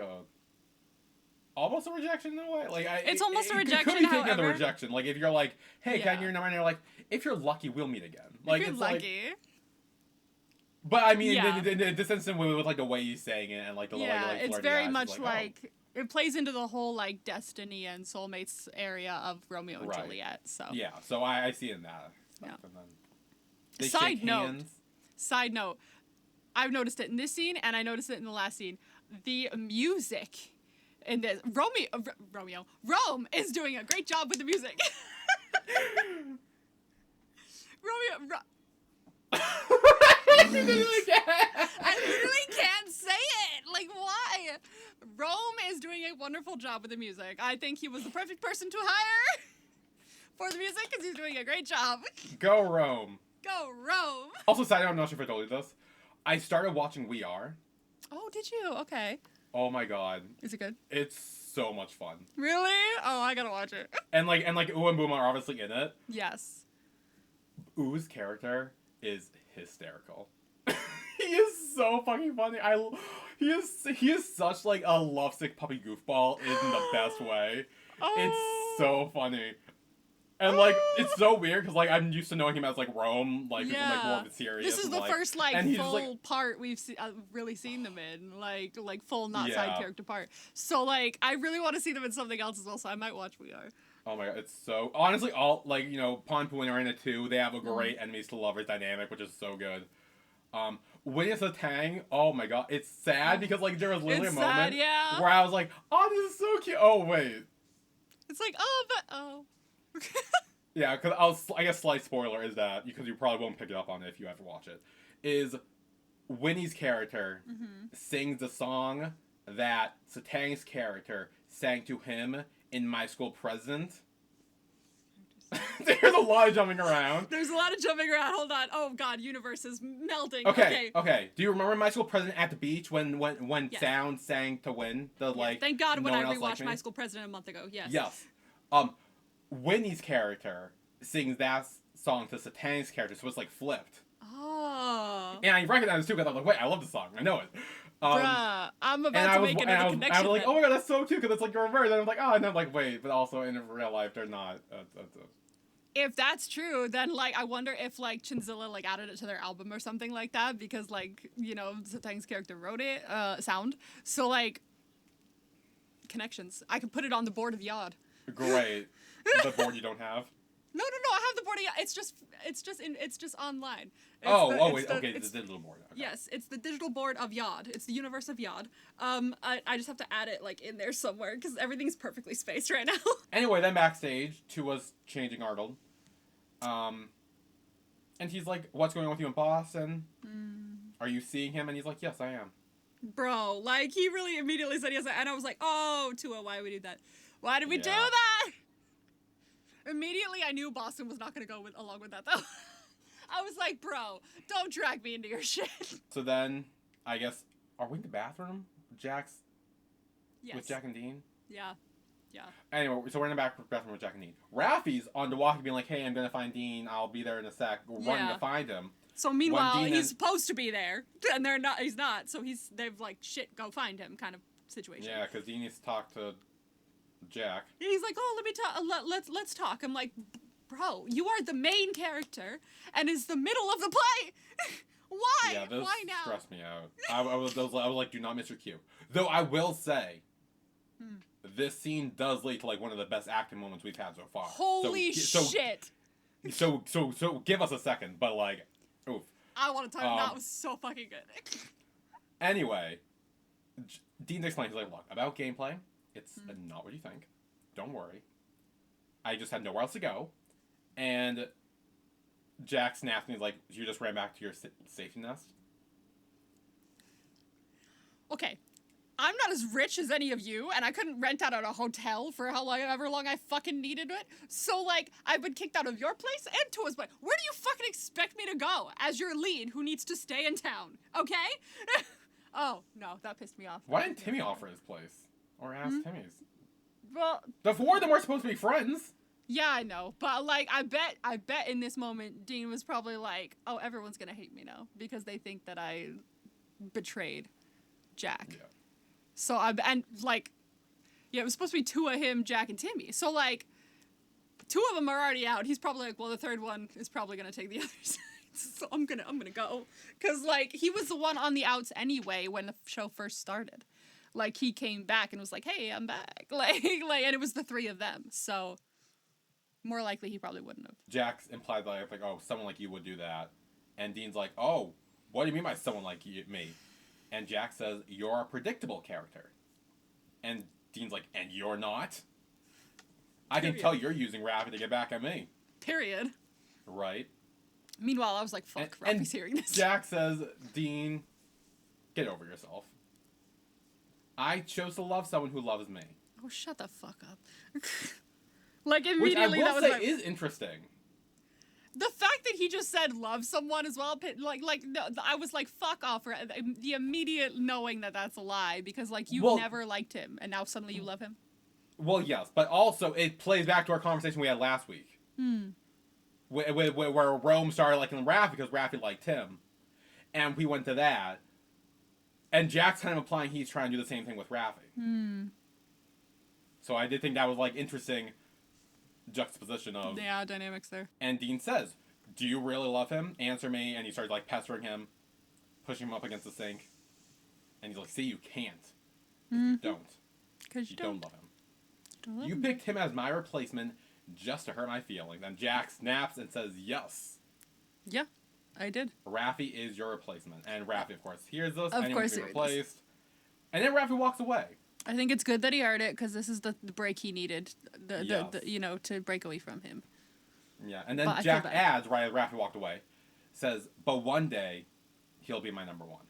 almost a rejection in a way. Like It's almost a rejection, Could be taken as a however. rejection. Like if you're like, hey, can I get Yeah. your number? And you're like, if you're lucky, we'll meet again. Like If you're it's lucky. like. But I mean, Yeah. in this instance, with like the way he's saying it and like the way Yeah, like it's flirty very eyes, much it's like it plays into the whole like destiny and soulmates area of Romeo and Right. Juliet. So oh. Yeah, so I see it in that stuff. Yeah. And then they Side shake note. hands. Side note, I've noticed it in this scene and I noticed it in the last scene. The music in this Rome is doing a great job with the music. I literally can't say it. Like, why? Rome is doing a wonderful job with the music. I think he was the perfect person to hire for the music because he's doing a great job. Go Rome. Go Rome. Also, side note, I'm not sure if I told you this. I started watching We Are. Oh, did you? Okay. Oh my god, Is it good? it's so much fun. Really? Oh, I gotta watch it. And like Ooh and Boom are obviously in it. Yes. Ooh's character is hysterical. He is so fucking funny. He is such like a lovesick puppy goofball in the best way. Oh. It's so funny. And like it's so weird because like I'm used to knowing him as like Rome, like Yeah. like more of a serious. This is and, the like, first like and he's full just, like, part we've really seen them in, like full not side Yeah. character part. So like I really want to see them in something else as well. So I might watch We Are. oh my god, it's so honestly all like Pawn Pooh are in it too. They have a great enemies to lovers dynamic, which is so good. When it's a Tang, oh my god, it's sad because like there was literally It's a moment sad, yeah. where I was like, oh, this is so cute. Oh wait, It's like oh. yeah, because I guess slight spoiler is that because you probably won't pick it up on it if you ever watch it, is Winnie's character sings the song that Satang's character sang to him in My School President. There's a lot of jumping around. There's a lot of jumping around. Hold on. Oh god, universe is melting. Okay. Do you remember My School President at the beach when Yes. Sound sang to Win? The like. Thank God when no I one else liked rewatched me? My School President a month ago. Yes. Yes. Winnie's character sings that song to Satang's character, so it's like flipped. Oh. And I recognize it too because I was like, wait, I love the song. I know it. Bruh, I'm And about to make another connection. I was like, then. oh my god, that's so cute because it's like a reverse. And I'm like, oh, and I'm like, wait, but also in real life, they're not. If that's true, then like I wonder if like Chinzilla like added it to their album or something like that because like Satang's character wrote it, Sound. So like connections. I could put it on the board of Yod. Great. The board you don't have. No, I have the board of Yod. It's just online. It's Okay, the digital board. Okay. Yes, it's the digital board of Yod. It's the universe of Yod. I just have to add it like in there somewhere because everything's perfectly spaced right now. Anyway, then backstage, Tua's changing Arnold. And he's like, what's going on with you in Boston? Are you seeing him? And he's like, yes, I am. Bro, like he really immediately said yes, and I was like, oh, Tua, why would we do that? Why did we do Yeah. that? Immediately, I knew Boston was not gonna go along with that though. I was like, bro, don't drag me into your shit. So then, I guess, are we in the bathroom? Yes. With Jack and Dean? Yeah. Anyway, so we're in the bathroom with Jack and Dean. Ralphie's on the walkie being like, hey, I'm gonna find Dean. I'll be there in a sec. We're running Yeah. to find him. So meanwhile, Dean he's and- supposed to be there, and they're not. He's not. So they've like shit. Go find him, kind of situation. Yeah, because Dean needs to talk to Jack. And he's like, oh, let me talk. Let's talk. I'm like, bro, you are the main character, and it's the middle of the play. Why? Yeah, this Why now? stressed me out. I was like, do not miss your cue. Though I will say, this scene does lead to like one of the best acting moments we've had so far. Holy shit! So give us a second, but like, oof. I want to talk. That was so fucking good. Anyway, Dean explains, he's like, look, about gameplay, it's not what you think. Don't worry. I just had nowhere else to go. And Jack snaps and he's like, you just ran back to your safety nest? Okay, I'm not as rich as any of you, and I couldn't rent out at a hotel for however long I fucking needed it. So, like, I've been kicked out of your place and Tua's place. Where do you fucking expect me to go as your lead who needs to stay in town? Okay? Oh, no, that pissed me off. Why didn't Timmy offer his place? Or ask Timmy's? Well, The four of them were supposed to be friends. yeah, I know. But, like, I bet in this moment, Dean was probably like, oh, everyone's gonna hate me now because they think that I betrayed Jack. Yeah. So, it was supposed to be Tua, him, Jack, and Timmy. So, like, two of them are already out. He's probably like, well, the third one is probably gonna take the other side. So I'm gonna go. Cause, like, he was the one on the outs anyway when the show first started. Like, he came back and was like, hey, I'm back. Like, and it was the three of them. So, more likely he probably wouldn't have. Jax implied like, oh, someone like you would do that. And Dean's like, oh, what do you mean by someone like me? And Jack says, you're a predictable character. And Dean's like, and you're not? I can tell you're using Raffi to get back at me. Period. Right? Meanwhile, I was like, fuck, Raffi's hearing this. Jack says, Dean, get over yourself. I chose to love someone who loves me. Oh, shut the fuck up. Like, immediately, which I will say like, is interesting. the fact that he just said love someone as well, no, I was like, fuck off. The immediate knowing that that's a lie because, like, you never liked him and now suddenly you love him. Well, yes, but also it plays back to our conversation we had last week. Where Rome started liking Raffi because Raffi liked him. And we went to that. And Jack's kind of implying he's trying to do the same thing with Raffi. So I did think that was, like, interesting juxtaposition of... Yeah, dynamics there. And Dean says, do you really love him? Answer me. And he started, like, pestering him, pushing him up against the sink. And he's like, see, you can't. You don't. Because you don't love him. You picked him as my replacement just to hurt my feelings. And Jack snaps and says, yes. Yeah, I did. Raffi is your replacement. And Raffi, of course, hears this. Of and course he he replaced. And then Raffi walks away. I think it's good that he heard it because this is the break he needed, to break away from him. Yeah, and then Jack adds, right as Raffi walked away, says, but one day, he'll be my number one.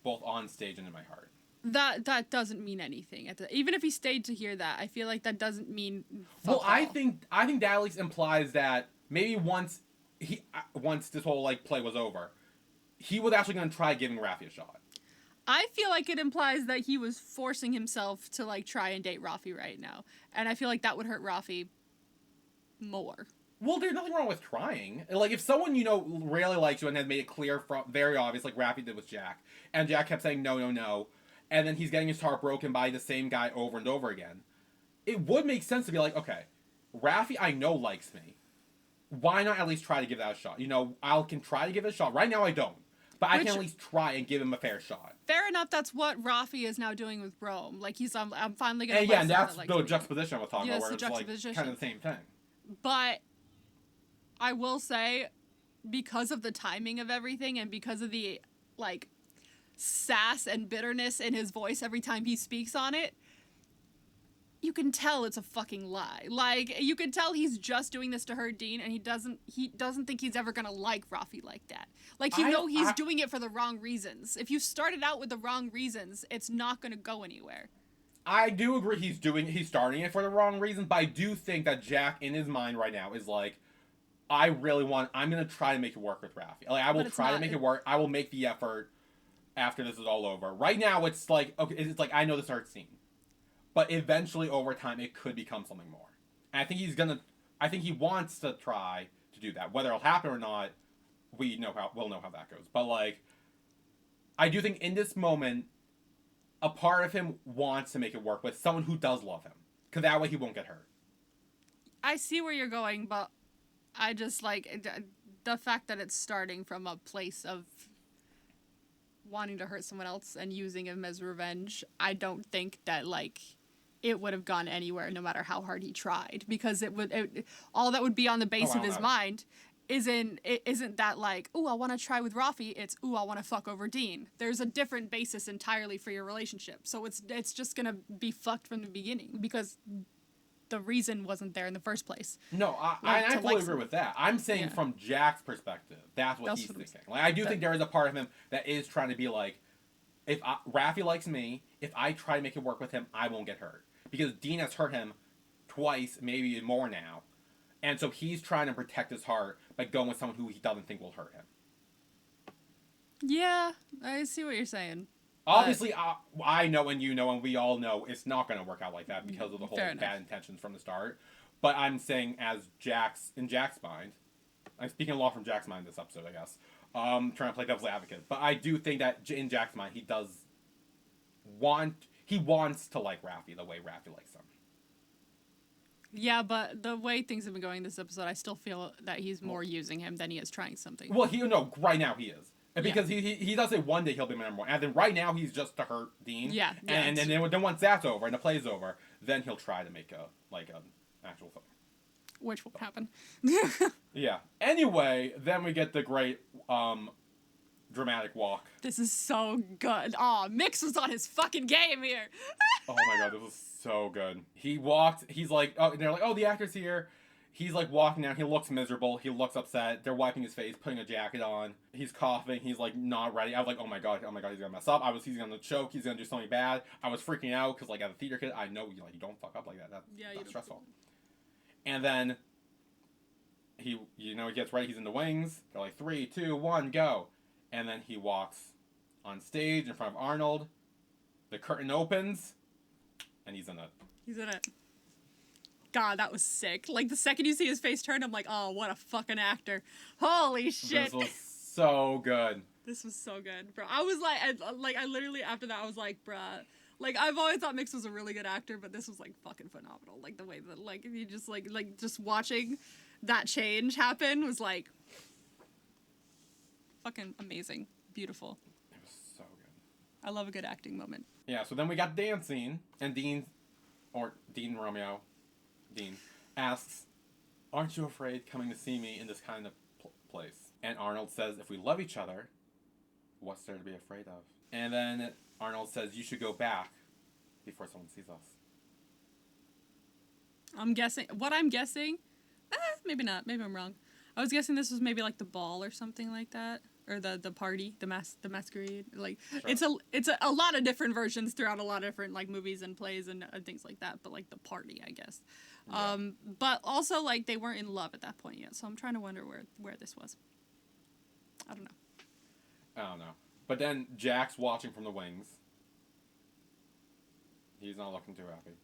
Both on stage and in my heart. That doesn't mean anything. Even if he stayed to hear that, I feel like that doesn't mean. Well, I think that at least implies that maybe once this whole like play was over, he was actually going to try giving Raffi a shot. I feel like it implies that he was forcing himself to like try and date Raffi right now, and I feel like that would hurt Raffi more. Well, there's nothing wrong with trying. Like, if someone, really likes you and has made it clear, very obvious, like Raffi did with Jack, and Jack kept saying no, no, no, and then he's getting his heart broken by the same guy over and over again, it would make sense to be like, okay, Raffi I know likes me. Why not at least try to give that a shot? I can try to give it a shot. Right now I don't. But I can at least try and give him a fair shot. Fair enough. That's what Raffi is now doing with Rome. Like, I'm finally going to... Yeah, and that's the juxtaposition I was talking about, where it's like kind of the same thing. But I will say, because of the timing of everything and because of the, like, sass and bitterness in his voice every time he speaks on it, you can tell it's a fucking lie. Like, you can tell he's just doing this to hurt Dean, and he doesn't think he's ever gonna like Raffi like that. Like, he's doing it for the wrong reasons. If you started out with the wrong reasons, it's not gonna go anywhere. I do agree he's starting it for the wrong reasons, but I do think that Jack, in his mind right now, is like, I'm gonna try to make it work with Raffi. Like, I will try to make it work. I will make the effort after this is all over. Right now, it's like, okay, it's like, I know this hurts Dean. But eventually, over time, it could become something more. And I think he wants to try to do that. Whether it'll happen or not, we'll know how that goes. But, like, I do think in this moment, a part of him wants to make it work with someone who does love him. Because that way he won't get hurt. I see where you're going, but I just, like, the fact that it's starting from a place of wanting to hurt someone else and using him as revenge, I don't think that, like, it would have gone anywhere no matter how hard he tried, because all that would be on the base of his mind isn't that like, ooh, I want to try with Raffi. It's, ooh, I want to fuck over Dean. There's a different basis entirely for your relationship. So it's just gonna be fucked from the beginning because the reason wasn't there in the first place. No, I fully agree with that. I'm saying from Jack's perspective, that's what he's thinking. Like, I do think there is a part of him that is trying to be like, if Raffi likes me, if I try to make it work with him, I won't get hurt. Because Dean has hurt him twice, maybe more now. And so he's trying to protect his heart by going with someone who he doesn't think will hurt him. Yeah, I see what you're saying. Obviously, I know and you know and we all know it's not going to work out like that because of the whole bad intentions from the start. But I'm saying as in Jack's mind, I'm speaking a lot from Jack's mind this episode, I guess. Trying to play devil's advocate. But I do think that in Jack's mind, he wants to like Raffi the way Raffi likes him. Yeah, but the way things have been going this episode, I still feel that he's more using him than he is trying something. Well, right now he is. Because he does say one day he'll be number one. And then right now he's just to hurt Dean. Yeah. And then once that's over and the play's over, then he'll try to make an actual thing. Which will happen. Yeah. Anyway, then we get the great dramatic walk. This is so good. Aw, Mix was on his fucking game here. Oh my god, this was so good. He walked, he's like, oh, they're like, oh, the actor's here. He's like walking down, he looks miserable, he looks upset, they're wiping his face, putting a jacket on, he's coughing, he's like not ready. I was like, oh my god, he's gonna mess up, he's gonna choke, he's gonna do something bad. I was freaking out, because like as a theater kid, I know you don't fuck up like that, that's stressful. And then, he gets ready, he's in the wings, they're like 3, 2, 1, go. And then he walks on stage in front of Arnold, the curtain opens, and he's in it. He's in it. God, that was sick. Like, the second you see his face turn, I'm like, oh, what a fucking actor. Holy shit. This was so good. This was so good, bro. I was like, I literally, after that, I was like, bruh. Like, I've always thought Mix was a really good actor, but this was, like, fucking phenomenal. Like, the way that, like, he just, like, just watching that change happen was, like, fucking amazing. Beautiful. It was so good. I love a good acting moment. Yeah, so then we got dance scene, and Dean Romeo asks, aren't you afraid coming to see me in this kind of place? And Arnold says, if we love each other, what's there to be afraid of? And then Arnold says, you should go back before someone sees us. I'm guessing, maybe not, maybe I'm wrong. I was guessing this was maybe like the ball or something like that. Or the party, the masquerade. Like, sure. It's a lot of different versions throughout a lot of different, like, movies and plays and things like that. But, like, the party, I guess. Yeah. But also, like, they weren't in love at that point yet. So I'm trying to wonder where this was. I don't know. But then Jack's watching from the wings. He's not looking too happy.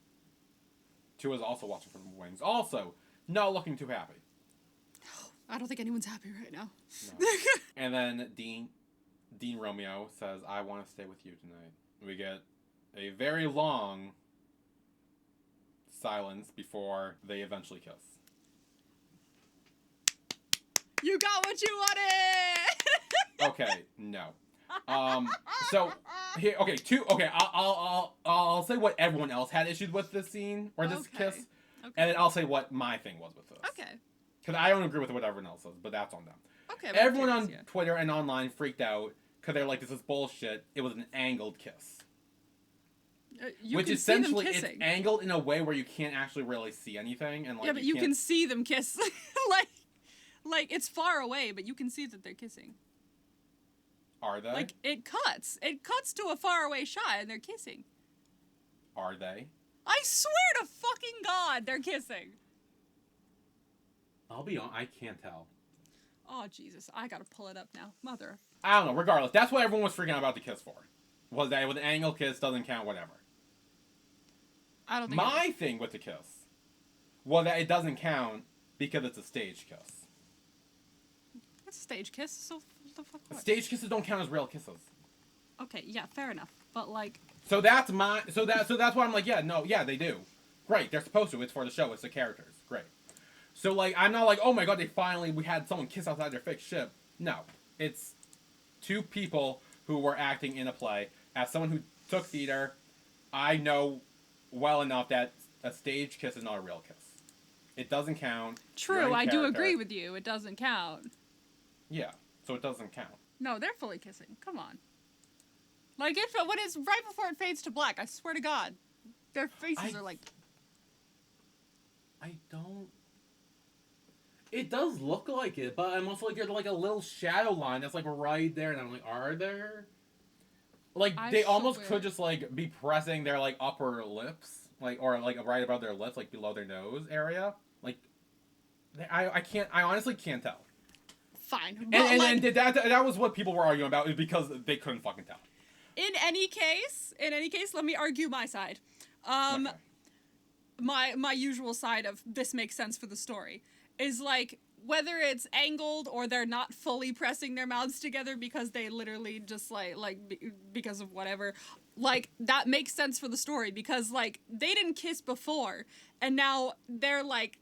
Tua's also watching from the wings. Also, not looking too happy. I don't think anyone's happy right now. No. And then Dean Romeo says, I want to stay with you tonight. We get a very long silence before they eventually kiss. You got what you wanted! Okay, no. So here, I'll say what everyone else had issues with this scene or this kiss, and then I'll say what my thing was with this. Okay. Because I don't agree with what everyone else says, but that's on them. Okay. Everyone on Twitter and online freaked out because they're like, this is bullshit. It was an angled kiss. Which essentially, it's angled in a way where you can't actually really see anything. And like, yeah, but you can see them kiss. like, it's far away, but you can see that they're kissing. Are they? Like, it cuts. It cuts to a far away shot and they're kissing. Are they? I swear to fucking God, they're kissing. I'll be honest, I can't tell. Oh, Jesus. I gotta pull it up now. Mother. I don't know. Regardless, that's what everyone was freaking out about the kiss for. Was that with an angle kiss doesn't count, whatever. I don't think my thing with the kiss was that it doesn't count because it's a stage kiss. It's a stage kiss, so the fuck what? Stage kisses don't count as real kisses. Okay, yeah, fair enough. But like So that's why I'm like, yeah, they do. Great, they're supposed to. It's for the show, it's the characters. Great. So, like, I'm not like, oh my god, we had someone kiss outside their fake ship. No. It's two people who were acting in a play. As someone who took theater, I know well enough that a stage kiss is not a real kiss. It doesn't count. True, I do agree with you. It doesn't count. Yeah, so it doesn't count. No, they're fully kissing. Come on. Like, when it's right before it fades to black, I swear to God, their faces are like... I don't... It does look like it, but I'm also like, there's like a little shadow line that's like right there, and I'm like, are there? Like, I they swear. almost could just, like, be pressing their, like, upper lips. Like, or, like, right above their lips, like, below their nose area. Like, I honestly can't tell. Fine. But And that was what people were arguing about, is because they couldn't fucking tell. In any case, let me argue my side. Okay. My usual side of this makes sense for the story is, like, whether it's angled or they're not fully pressing their mouths together because they literally just because of whatever, like, that makes sense for the story because, like, they didn't kiss before and now they're, like,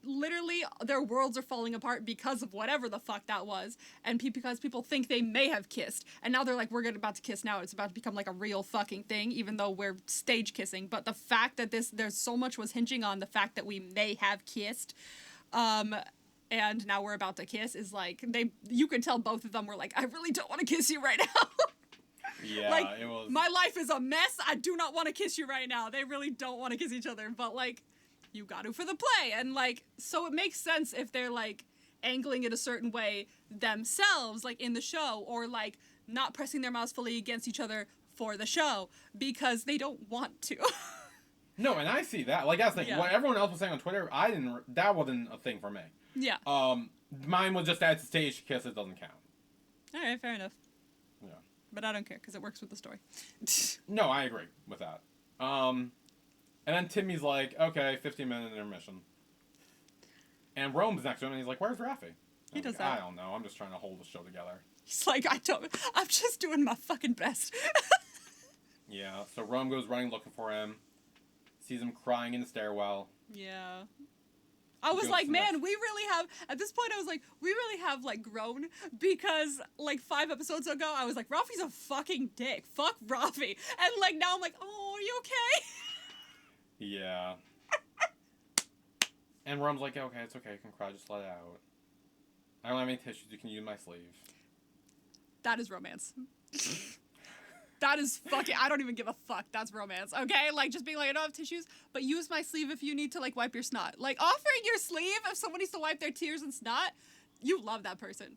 literally their worlds are falling apart because of whatever the fuck that was, and because people think they may have kissed, and now they're like, we're about to kiss now, it's about to become like a real fucking thing, even though we're stage kissing. But the fact that there's so much was hinging on the fact that we may have kissed, and now we're about to kiss, is like, you can tell both of them were like, I really don't want to kiss you right now. Yeah, like, it was... my life is a mess, I do not want to kiss you right now. They really don't want to kiss each other, but, like, you got to for the play. And, like, so it makes sense if they're, like, angling it a certain way themselves, like, in the show, or, like, not pressing their mouths fully against each other for the show, because they don't want to. No, and I see that. Like, that's the thing. Yeah. What everyone else was saying on Twitter, that wasn't a thing for me. Yeah. Mine was just that it's a stage kiss, it doesn't count. Alright, fair enough. Yeah. But I don't care, because it works with the story. No, I agree with that. And then Timmy's like, okay, 15-minute intermission. And Rome's next to him, and he's like, where's Rafi? He does like, that. I don't know, I'm just trying to hold the show together. He's like, I'm just doing my fucking best. Yeah, so Rome goes running looking for him, sees him crying in the stairwell. Yeah. I was like, man, we really have, at this point I was like, we really have, like, grown, because, like, 5 episodes ago, I was like, Rafi's a fucking dick. Fuck Rafi. And, like, now I'm like, oh, are you okay? Yeah. And Rome's like, okay, it's okay, you can cry, just let it out. I don't have any tissues, you can use my sleeve. That is romance. That is fucking, I don't even give a fuck. That's romance, okay? Like, just being like, I don't have tissues, but use my sleeve if you need to, like, wipe your snot. Like, offering your sleeve if someone needs to wipe their tears and snot, you love that person.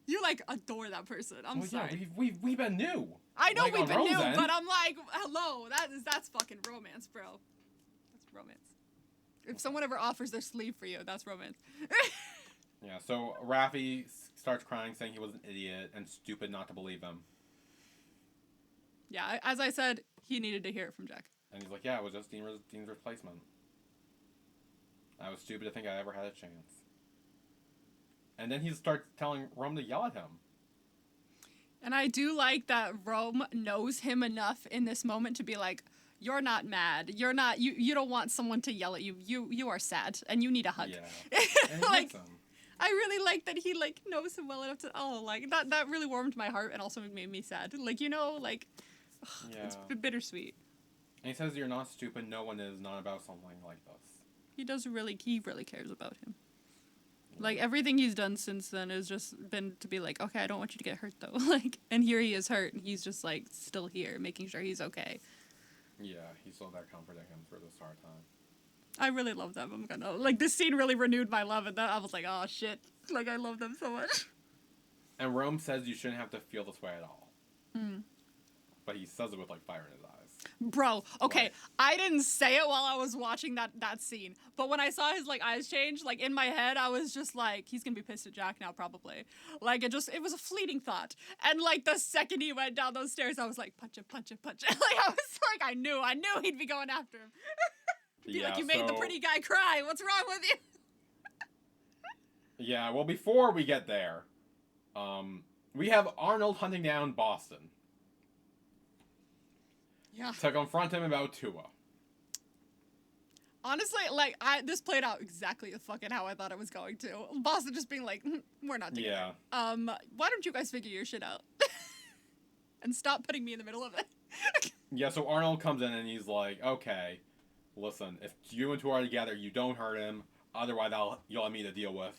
You, like, adore that person. I'm sorry. Yeah, we've been new. I know, like, we've been new, end. but I'm like, hello, that's fucking romance, bro. That's romance. If someone ever offers their sleeve for you, that's romance. Yeah, so Rafi starts crying, saying he was an idiot and stupid not to believe him. Yeah, as I said, he needed to hear it from Jack. And he's like, yeah, it was just Dean's replacement. I was stupid to think I ever had a chance. And then he starts telling Rome to yell at him. And I do like that Rome knows him enough in this moment to be like, you're not mad. You're not, you don't want someone to yell at you. You are sad and you need a hug. Yeah. And he like, hugs him. I really like that he, like, knows him well enough to, like, that really warmed my heart and also made me sad. Like, you know, like, Yeah. It's bittersweet. And he says, you're not stupid, no one is, not about something like this. He really cares about him. Like, everything he's done since then has just been to be like, okay, I don't want you to get hurt, though. Like, and here he is hurt, and he's just, like, still here, making sure he's okay. Yeah, he saw that comforting him through this hard time. I really love them. I'm gonna, like, this scene really renewed my love, and then I was like, oh, shit. Like, I love them so much. And Rome says you shouldn't have to feel this way at all. Hmm. But he says it with, like, fire in his eyes. Bro, okay, What? I didn't say it while I was watching that scene, but when I saw his, like, eyes change, like, in my head, I was just like, he's gonna be pissed at Jack now, probably. Like, it was a fleeting thought. And, like, the second he went down those stairs, I was like, punch him. Like, I was like, I knew he'd be going after him. Be like, you made the pretty guy cry, what's wrong with you? Yeah, well, before we get there, we have Arnold hunting down Boston. Yeah. To confront him about Tua. Honestly, like, this played out exactly the fucking how I thought it was going to. Boston just being like, we're not together. Yeah. Why don't you guys figure your shit out? And stop putting me in the middle of it. Yeah, so Arnold comes in and he's like, okay, listen, if you and Tua are together, you don't hurt him, otherwise you'll have me to deal with.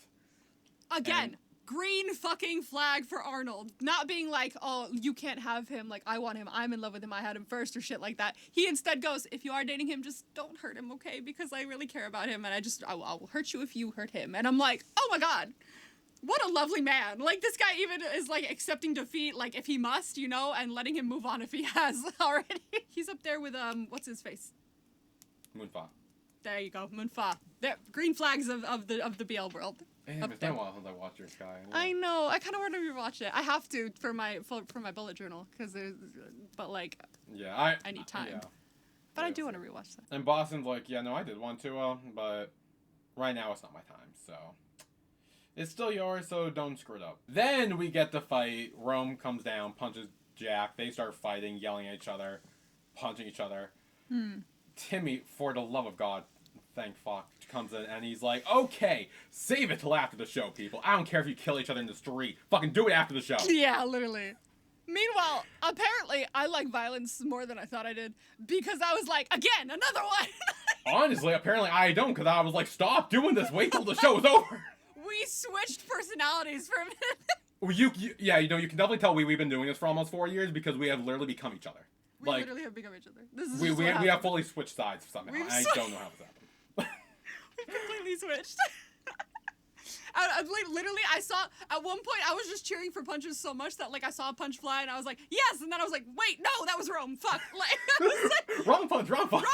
Again, green fucking flag for Arnold. Not being like, oh, you can't have him, like, I want him, I'm in love with him, I had him first, or shit like that. He instead goes, if you are dating him, just don't hurt him, okay? Because I really care about him, and I'll hurt you if you hurt him. And I'm like, oh my god. What a lovely man. Like, this guy even is, like, accepting defeat, like, if he must, you know, and letting him move on if he has already. He's up there with, what's his face? Moonfa. There you go, Moonfa. There, green flags of the BL world. Damn, it's been a while since I watched your Sky. Yeah. I know. I kind of want to rewatch it. I have to for my bullet journal because but like. Yeah, I need time. Yeah. But I do want to rewatch that. And Boston's like, yeah, no, I did want to, but right now it's not my time, so it's still yours. So don't screw it up. Then we get the fight. Rome comes down, punches Jack. They start fighting, yelling at each other, punching each other. Timmy, for the love of God, thank fuck, comes in and he's like, okay, save it till after the show, people. I don't care if you kill each other in the street. Fucking do it after the show. Yeah, literally. Meanwhile, apparently, I like violence more than I thought I did because I was like, again, another one. Honestly, apparently I don't, because I was like, stop doing this. Wait till the show is over. We switched personalities for a minute. Well, you can definitely tell we've been doing this for almost 4 years because we have literally become each other. We literally have become each other. This is we have fully switched sides somehow. I don't know how this happened. We've completely switched. Literally, I saw, at one point, I was just cheering for punches so much that, like, I saw a punch fly, and I was like, yes! And then I was like, wait, no, that was Rome. Fuck. Like, wrong punch. Wrong punch.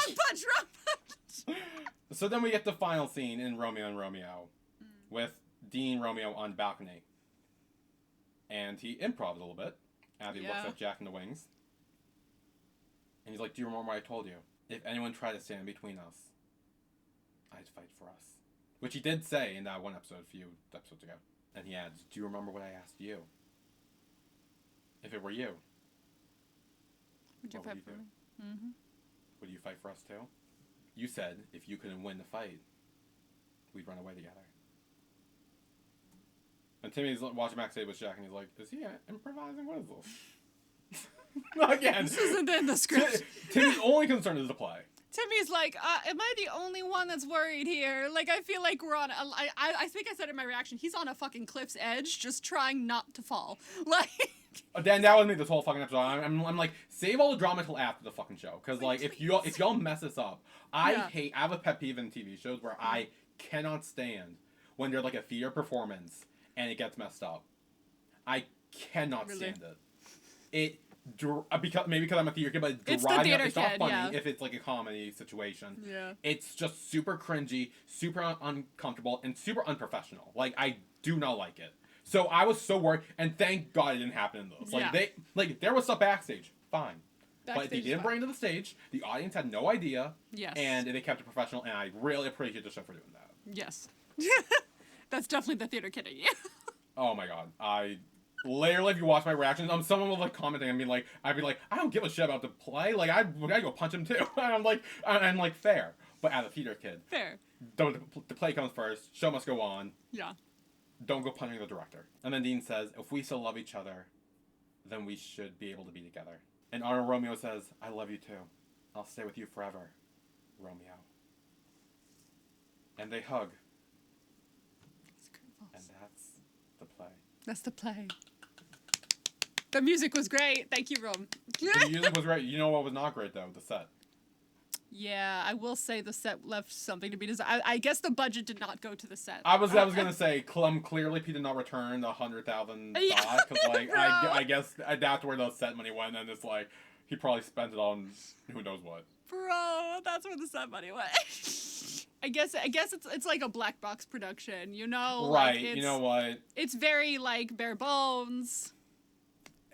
So then we get the final scene in Romeo and Romeo with Dean Romeo on the balcony. And he improvs a little bit as he looks at Jack in the wings. And he's like, do you remember what I told you? If anyone tried to stand between us, I'd fight for us. Which he did say in that one episode a few episodes ago. And he adds, do you remember what I asked you? If it were you, would you fight for me? Mm-hmm. Would you fight for us too? You said if you couldn't win the fight, we'd run away together. And Timmy's watching backstage with Jack and he's like, is he improvising? What is this? Again. This isn't in the script. Timmy's only concern is the play. Timmy's like, am I the only one that's worried here? Like, I feel like we're on, I think I said in my reaction, he's on a fucking cliff's edge, just trying not to fall. Like. Then that was me this whole fucking episode. I'm like, save all the drama till after the fucking show. Because, like, if y'all mess this up, I have a pet peeve in TV shows where I cannot stand when they're like a theater performance and it gets messed up. I cannot stand it. Maybe because I'm a theater kid, but it's not funny if it's like a comedy situation. Yeah. It's just super cringy, super uncomfortable, and super unprofessional. Like, I do not like it. So I was so worried, and thank God it didn't happen in those. Like, there was stuff backstage, fine. But they didn't bring it to the stage, the audience had no idea, and they kept it professional, and I really appreciate the show for doing that. Yes. That's definitely the theater kidding you. Oh my God. Literally, if you watch my reactions, someone will like commenting and I'd be like, I don't give a shit about the play. Like, I gotta go punch him too. And I'm like, fair. But as a theater kid, fair. The play comes first. Show must go on. Yeah. Don't go punching the director. And then Dean says, if we still love each other, then we should be able to be together. And Romeo says, I love you too. I'll stay with you forever, Romeo. And they hug. And that's the play. That's the play. The music was great. Thank you, Rome. The music was great. You know what was not great, though? The set. Yeah, I will say the set left something to be desired. I guess the budget did not go to the set. I was gonna say, clearly Pete did not return the $100,000 because I guess that's where the set money went, and it's like he probably spent it on who knows what. Bro, that's where the set money went. I guess it's like a black box production, you know? Right. Like, you know what? It's very like bare bones.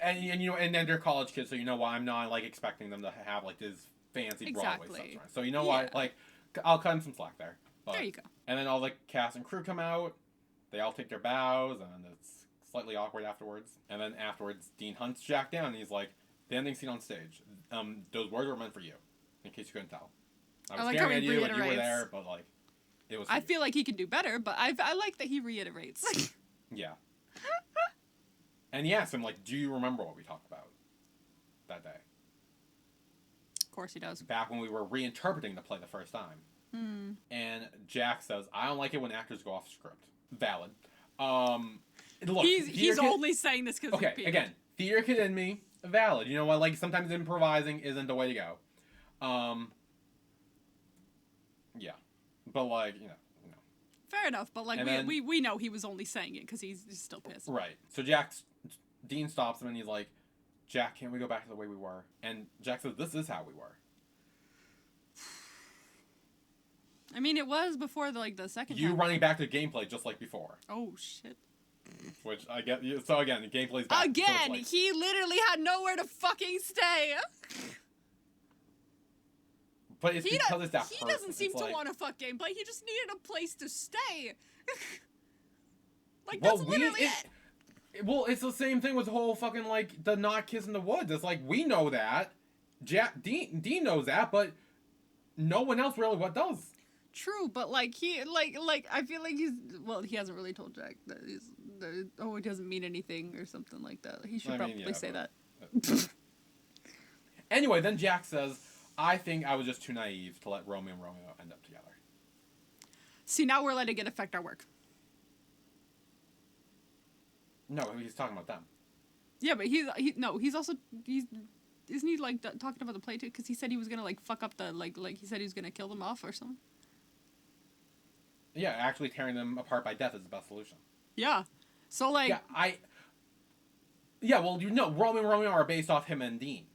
And you know, and then they're college kids, so you know what? I'm not like expecting them to have like this fancy Broadway stuff. Right? So you know what? Like, I'll cut them some slack there. But, there you go. And then all the cast and crew come out. They all take their bows, and it's slightly awkward afterwards. And then afterwards, Dean hunts Jack down, and he's like, "The ending scene on stage. Those words were meant for you, in case you couldn't tell. I was staring at you, and you were there, but like, it was. I feel like he could do better, but I like that he reiterates. Yeah. And he asks him, like, do you remember what we talked about that day? Of course he does. Back when we were reinterpreting the play the first time. Hmm. And Jack says, I don't like it when actors go off script. Valid. Look, he's only saying this because okay, again, theater kid in me, valid. You know what? Like, sometimes improvising isn't the way to go. Yeah. But, like, you know. Fair enough, but like And we know he was only saying it because he's still pissed. Right. So Dean stops him and he's like, Jack, can't we go back to the way we were? And Jack says, this is how we were. I mean, it was before the second You time. running back to gameplay just like before. Oh, shit. Which I get. So again, the gameplay's back. Again, so he literally had nowhere to fucking stay. But it's because it's that He person. doesn't seem it's to like, want to fuck gameplay. He just needed a place to stay. Like, well, that's literally it. Well, it's the same thing with the whole fucking, like, the not kiss in the woods. It's like, we know that. Dean knows that, but no one else really what does. True, but, like, he, like, I feel like he hasn't really told Jack that it doesn't mean anything or something like that. He should probably say that. Anyway, then Jack says, I think I was just too naive to let Romeo and Romeo end up together. See, now we're letting it affect our work. No, he's talking about them. Yeah, but isn't he like talking about the play too? Because he said he was gonna like fuck up the like he said he was gonna kill them off or something. Yeah, actually tearing them apart by death is the best solution. Yeah, so like. Yeah, well, Romeo and Romeo are based off him and Dean.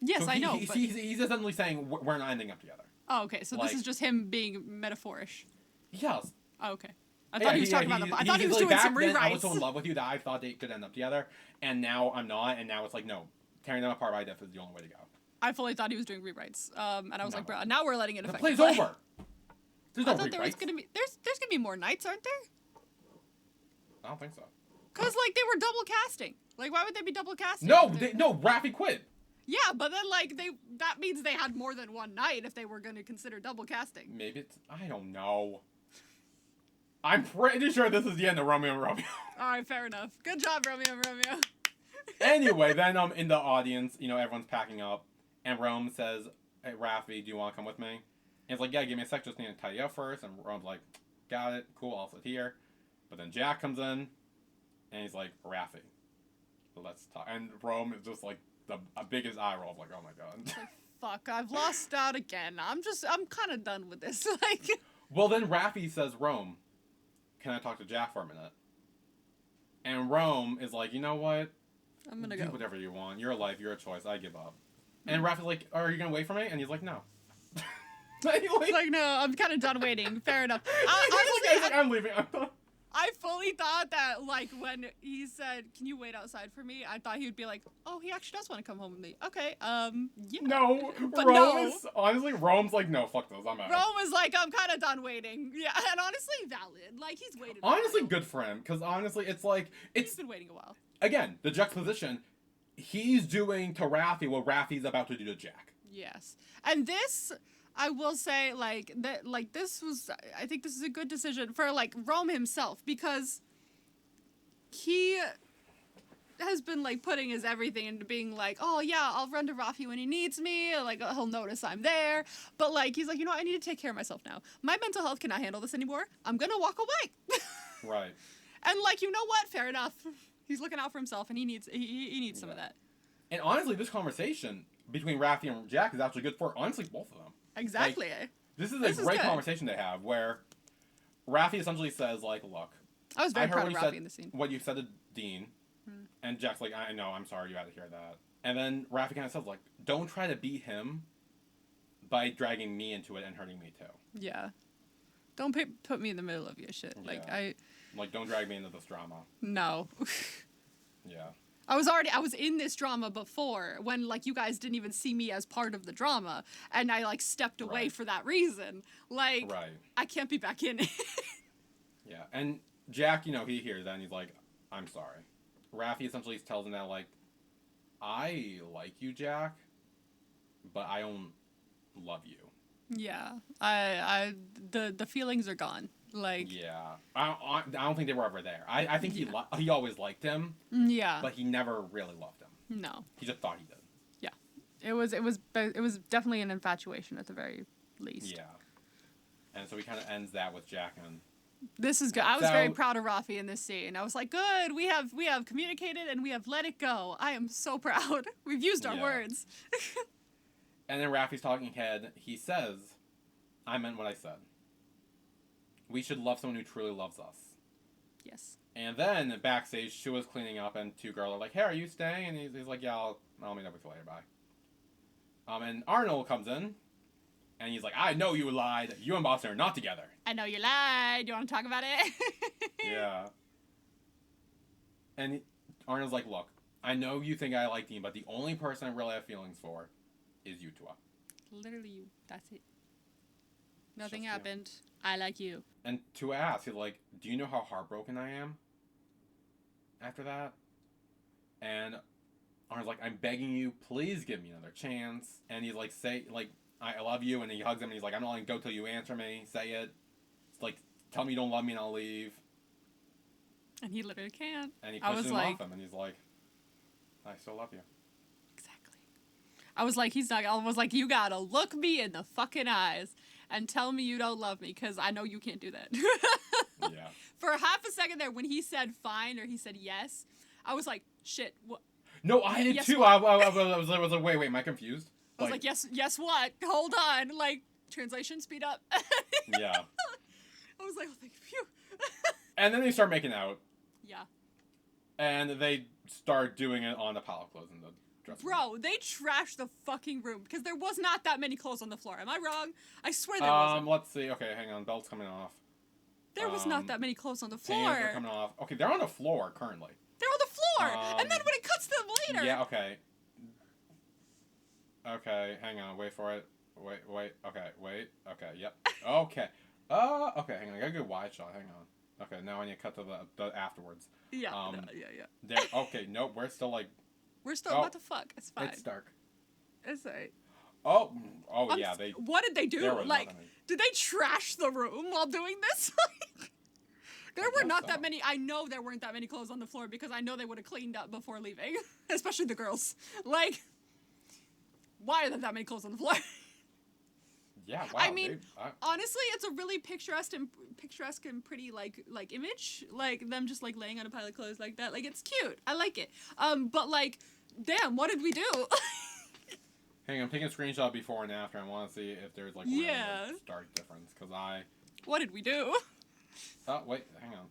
Yes, so I know. He's essentially saying we're not ending up together. Oh, okay. So this is just him being metaphorish. Yes. Oh, okay. I thought he was talking about them. I thought he was doing some rewrites. I was so in love with you that I thought they could end up together, and now I'm not, and now it's like, no, tearing them apart by death is the only way to go. I fully thought he was doing rewrites, and I was like, bro, now we're letting it affect. The play's over. There's no I thought rewrites. there was gonna be there's gonna be more nights, aren't there? I don't think so. Cause like they were double casting. Like why would they be double casting? No, Raffi quit. Yeah, but then like that means they had more than one night if they were gonna consider double casting. Maybe I don't know. I'm pretty sure this is the end of Romeo and Romeo. Alright, fair enough. Good job, Romeo and Romeo. Anyway, then in the audience, everyone's packing up, and Rome says, hey, Raffi, do you want to come with me? And he's like, yeah, give me a sec, just need to tidy up first. And Rome's like, got it, cool, I'll sit here. But then Jack comes in, and he's like, Raffi, let's talk. And Rome is just like the biggest eye roll of like, oh my god. Like, fuck, I've lost out again. I'm kind of done with this. Like. Well, then Raffi says, Rome, can I talk to Jack for a minute? And Rome is like, you know what? I'm gonna do go. Whatever you want. Your life, your choice. I give up. And Raffi's like, are you gonna wait for me? And he's like, no. Like, no, I'm kind of done waiting. Fair enough. Honestly, I'm leaving. I fully thought that, like, when he said, can you wait outside for me? I thought he would be like, oh, he actually does want to come home with me. Okay, yeah. No, but Rome's like, no, fuck those, I'm out. Rome is like, I'm kind of done waiting. Yeah, and honestly, valid. Like, he's waited a honestly, while. good for him, because honestly, it's like, He's been waiting a while. Again, the juxtaposition, he's doing to Raffi what Raffi's about to do to Jack. Yes. And this, I will say, like, that, like, I think this is a good decision for, like, Rome himself, because he has been, like, putting his everything into being like, oh, yeah, I'll run to Raffi when he needs me, like, he'll notice I'm there, but, like, he's like, I need to take care of myself now. My mental health cannot handle this anymore. I'm gonna walk away. Right. And, like, you know what? Fair enough. He's looking out for himself, and he needs some of that. And honestly, this conversation between Raffi and Jack is actually good for, honestly, both of them. Exactly. Like, this is a great conversation they have, where Raffi essentially says, like, look, I was very proud of Raffi in the scene. What you said to Dean, and Jack's like, I know, I'm sorry, you had to hear that. And then Raffi kind of says, like, don't try to beat him by dragging me into it and hurting me too. Yeah. Don't put me in the middle of your shit. Like, Like, don't drag me into this drama. No. Yeah. I was in this drama before when, like, you guys didn't even see me as part of the drama, and I, like, stepped away for that reason. Like, I can't be back in it. Yeah, and Jack, he hears that, and he's like, I'm sorry. Raffi essentially tells him that, like, I like you, Jack, but I don't love you. Yeah. The feelings are gone. Like, yeah, I don't think they were ever there. I think he always liked him. Yeah, but he never really loved him. No, he just thought he did. Yeah, it was definitely an infatuation at the very least. Yeah, and so he kind of ends that with Jack and. This is good. I was very proud of Raffi in this scene. I was like, good. We have communicated and we have let it go. I am so proud. We've used our words. And then Raffi's talking head. He says, "I meant what I said. we should love someone who truly loves us. Yes. And then backstage, Shua's cleaning up, and two girls are like, "Hey, are you staying?" And he's like, "Yeah, I'll meet up with you later. Bye." And Arnold comes in, and he's like, "I know you lied. You and Boston are not together." I know you lied. You want to talk about it? Yeah. And Arnold's like, "Look, I know you think I like Dean, but the only person I really have feelings for is you, Tua." Literally you. That's it. Nothing Just you. happened. I like you. And Tua asks, he's like, "Do you know how heartbroken I am after that?" And Arnold's like, "I'm begging you, please give me another chance." And he's like, "Say, like, I love you." And he hugs him, and he's like, "I'm not letting go till you answer me. Say it. It's like, tell me you don't love me, and I'll leave." And he literally can't. And he pushes him off him, and he's like, "I still love you." Exactly. I was like, you gotta look me in the fucking eyes and tell me you don't love me, because I know you can't do that. Yeah. For half a second there, when he said fine or he said yes, I was like, shit, what? No, I did Yes, too. what? I was like, wait, am I confused? I was like, yes, what? Hold on. Like, translation, speed up. Yeah. I was like, oh, thank you. And then they start making out. Yeah. And they start doing it on the pile of clothes in the dressing room. Bro, they trashed the fucking room because there was not that many clothes on the floor. Am I wrong? I swear there wasn't. Let's see. Okay, hang on. Belt's coming off. There was not that many clothes on the floor. Pants are coming off. Okay, they're on the floor currently. They're on the floor. And then when it cuts to them later. Yeah, okay. Okay, hang on. Wait for it. Wait. Okay, wait. Okay, yep. Okay. Okay, hang on. I got a good wide shot. Hang on. Okay, now I need to cut to the afterwards. Yeah, yeah. Okay, nope. We're still like... We're still about to fuck. It's fine. It's dark. It's alright. Oh, yeah. What did they do? Like, nothing. did they trash the room while doing this? There were not that many. I know there weren't that many clothes on the floor because I know they would have cleaned up before leaving, especially the girls. Like, why are there that many clothes on the floor? Yeah, wow. I mean, honestly, it's a really picturesque and pretty like image. Like them just like laying on a pile of clothes like that. Like it's cute. I like it. But like, damn, what did we do? Hang on, I'm taking a screenshot before and after. I want to see if there's like really a stark difference because What did we do? Oh wait, hang on.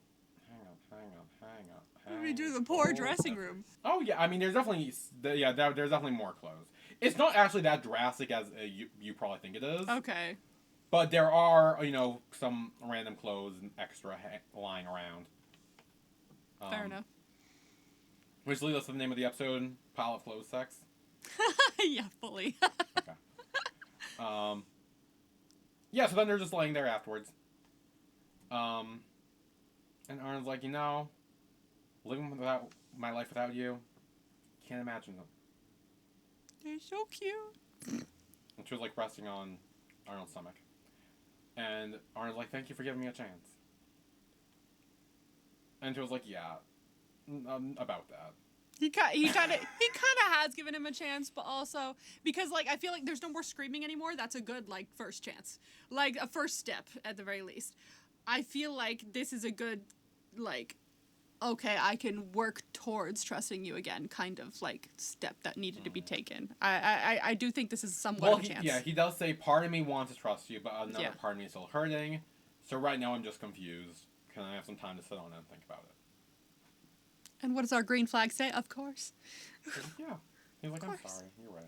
What did we do? The poor dressing room. Oh yeah, I mean there's definitely there's definitely more clothes. It's not actually that drastic as you probably think it is. Okay. But there are some random clothes and extra lying around. Fair enough. Which leads us to the name of the episode: Pile of Clothes Sex. Yeah, fully. Okay. Yeah, so then they're just laying there afterwards. And Arnold's like, living without my life without you, can't imagine them. They're so cute. And she was like resting on Arnold's stomach. And Arnold's like, thank you for giving me a chance. And she was like, yeah, about that. He kind of has given him a chance, but also because like I feel like there's no more screaming anymore. That's a good like first chance, like a first step at the very least. I feel like this is a good like, okay, I can work towards trusting you again kind of like step that needed to be taken. I do think this is somewhat of a chance. Yeah, he does say part of me wants to trust you, but another part of me is still hurting. So right now I'm just confused. Can I have some time to sit on it and think about it? And what does our green flag say? Of course. Yeah. He's like, I'm sorry. You're right.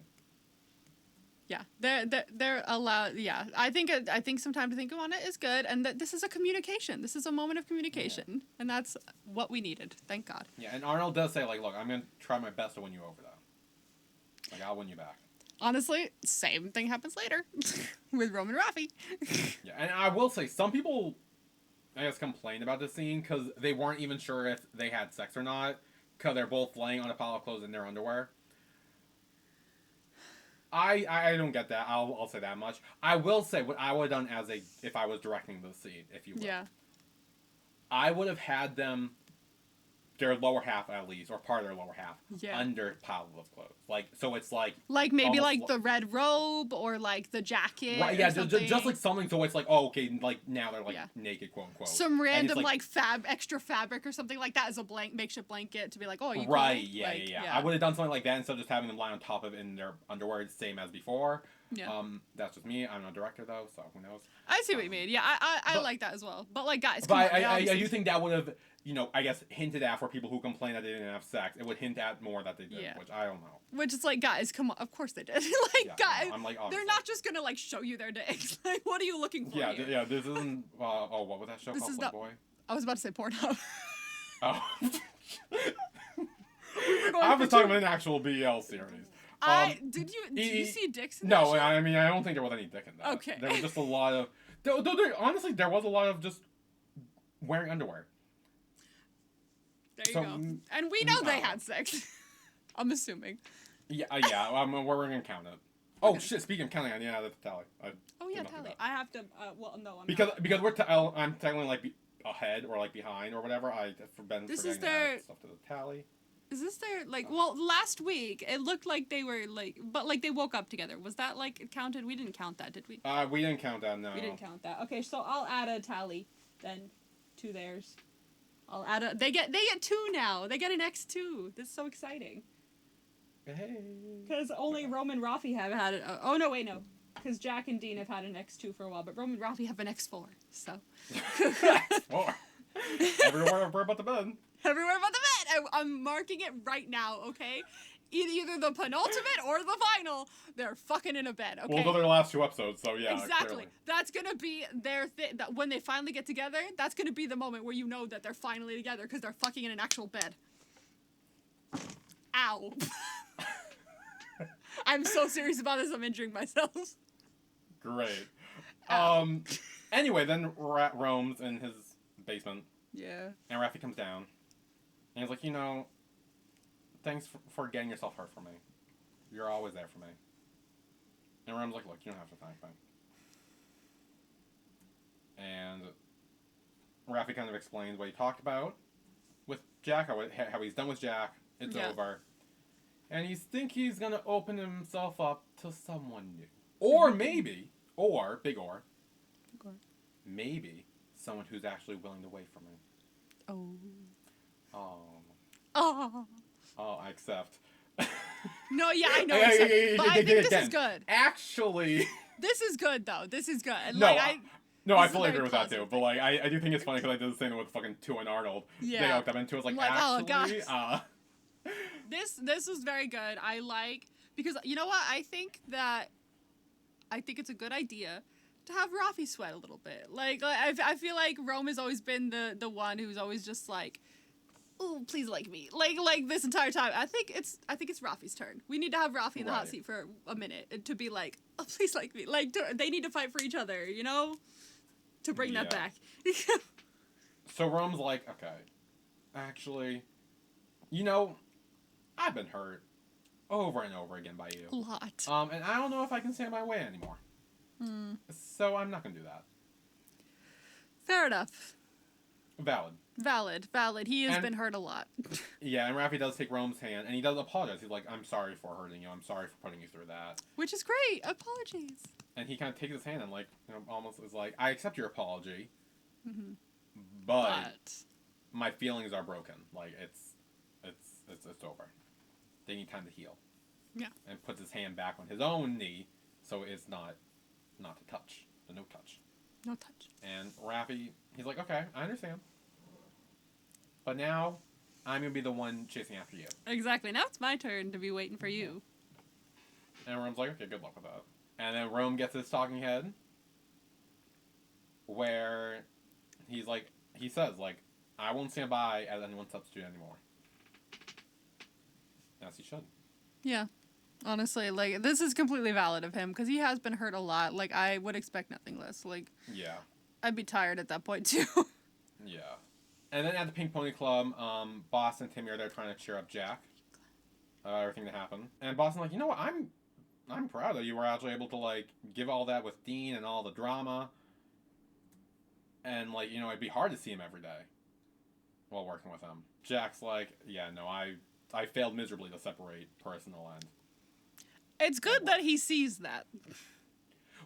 Yeah, they're allowed. Yeah, I think some time to think on it is good, and that this is a communication. This is a moment of communication, and that's what we needed. Thank God. Yeah, and Arnold does say like, look, I'm gonna try my best to win you over though. Like I'll win you back. Honestly, same thing happens later with Roman and Rafi. Yeah, and I will say some people, I guess, complained about this scene because they weren't even sure if they had sex or not because they're both laying on a pile of clothes in their underwear. I don't get that. I'll say that much. I will say what I would have done if I was directing the scene, if you will. Yeah. I would have had them, their lower half at least, or part of their lower half, under pile of clothes. Like, so it's like... Like maybe like the red robe or like the jacket. Right, yeah, just like something so it's like, oh, okay, like now they're like naked, quote unquote. Some random like extra fabric or something like that as a makeshift blanket to be like, oh, you right, cool? yeah. I would have done something like that instead of just having them lie on top of it in their underwear, same as before. Yeah. That's just me. I'm not a director though, so who knows? I see what you mean. Yeah, I like that as well. But like, guys, come But on, I do think that would have, I guess hinted at for people who complain that they didn't have sex. It would hint at more that they did, Yeah. which I don't know. Which is like, guys, come on. Of course they did. Like, Yeah, guys, I'm like, they're obviously. not just gonna like show you their dicks. Like, what are you looking for? Yeah, here? this isn't. What was that show This called? is not- Playboy. I was about to say Pornhub. Oh. going I for was talking about an actual BL series. Did you see dicks in No, that show? I mean I don't think there was any dick in that. Okay. There was just a lot of. Honestly, there was a lot of just wearing underwear. There you go. And we know they had sex. I'm assuming. Yeah, we're gonna count it. Oh Okay. shit! Speaking of counting, yeah, that's a tally. Oh yeah, tally. I have to. Well, no, I'm because not. because I'm technically like ahead or like behind or whatever. I've been This forgetting is their- to add stuff to the tally. Is this their like? Well, last week it looked like they were like, but like they woke up together. Was that like counted? We didn't count that, did we? We didn't count that. No. We didn't count that. Okay, so I'll add a tally then to theirs. I'll add a. They get 2 now. They get an X2. This is so exciting. Hey. Because only Rome and Rafi have had it. Oh no, wait, no. Because Jack and Dean have had an X2 for a while, but Rome and Rafi have an X4. So. X4. Everywhere but the bed. Everywhere but the bed. I'm marking it right now. Okay. Either the penultimate or the final, they're fucking in a bed. Okay. Well, those are the last 2 episodes, so yeah. Exactly. Clearly. That's gonna be their thing. That when they finally get together, that's gonna be the moment where you know that they're finally together because they're fucking in an actual bed. Ow. I'm so serious about this. I'm injuring myself. Great. Ow. Anyway, then Rome's in his basement, Yeah. and Raffi comes down, and he's like, thanks for getting yourself hurt for me. You're always there for me. And Rome's like, look, you don't have to thank me. And Raffi kind of explains what he talked about with Jack, how he's done with Jack. It's over. And he's he's gonna open himself up to someone new. Or maybe, big or, maybe someone who's actually willing to wait for me. Oh. Oh. Oh. I accept. No, yeah, I know. But I think this is good. Actually. This is good, though. This is good. No, like, I this is fully a agree very with that too. positive But like, I do think it's funny because I did the same with fucking 2 and Arnold. Yeah. They hooked up into it. It's like, Oh, actually, gosh. This was very good. I like, because you know what? I think it's a good idea to have Rafi sweat a little bit. Like I feel like Rome has always been the one who's always just like, oh, please like me. Like this entire time. I think it's Rafi's turn. We need to have Rafi in the hot Right. seat for a minute to be like, oh, please like me. Like they need to fight for each other, to bring that Yeah. back. So Rome's like, okay, actually, I've been hurt over and over again by you. A lot. And I don't know if I can stand my way anymore. So I'm not gonna do that. Fair enough. Valid. Valid. He has And- been hurt a lot. Yeah, and Raffi does take Rome's hand, and he does apologize. He's like, I'm sorry for hurting you. I'm sorry for putting you through that. Which is great. Apologies. And he kind of takes his hand and like, almost is like, I accept your apology, Mm-hmm. but my feelings are broken. Like it's over. They need time to heal. Yeah. And puts his hand back on his own knee, so it's not to touch. No touch. No touch. And Raffi, he's like, okay, I understand. But now, I'm gonna be the one chasing after you. Exactly. Now it's my turn to be waiting for you. And Rome's like, okay, good luck with that. And then Rome gets his talking head, where he says, I won't stand by as anyone's substitute anymore. As he should. Yeah. Honestly, this is completely valid of him, because he has been hurt a lot. I would expect nothing less. Yeah. I'd be tired at that point, too. Yeah. And then at the Pink Pony Club, Boss and Timmy are there trying to cheer up Jack. Everything that happened. And Boss is like, you know what, I'm proud that you were actually able to, give all that with Dean and all the drama. And, it'd be hard to see him every day while working with him. Jack's like, yeah, no, I failed miserably to separate personal and... It's good that he sees that.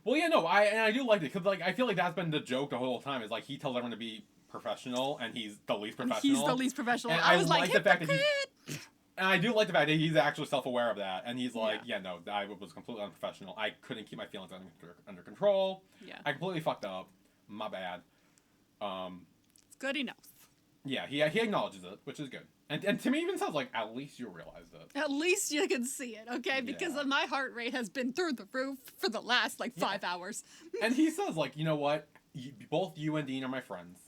Well, yeah, no, I do like it, because, I feel like that's been the joke the whole time, is, he tells everyone to be professional, and he's the least professional. He's the least professional. And I was like the fact that hypocrite! And I do like the fact that he's actually self-aware of that, and he's like, Yeah. yeah, no, I was completely unprofessional. I couldn't keep my feelings under control. Yeah. I completely fucked up. My bad. It's good enough. Yeah, he acknowledges it, which is good. And Timmy even says, like, at least you realized it. At least you can see it, okay? Because Yeah. my heart rate has been through the roof for the last, like, 5 hours. And he says, like, you know what? Both you and Dean are my friends.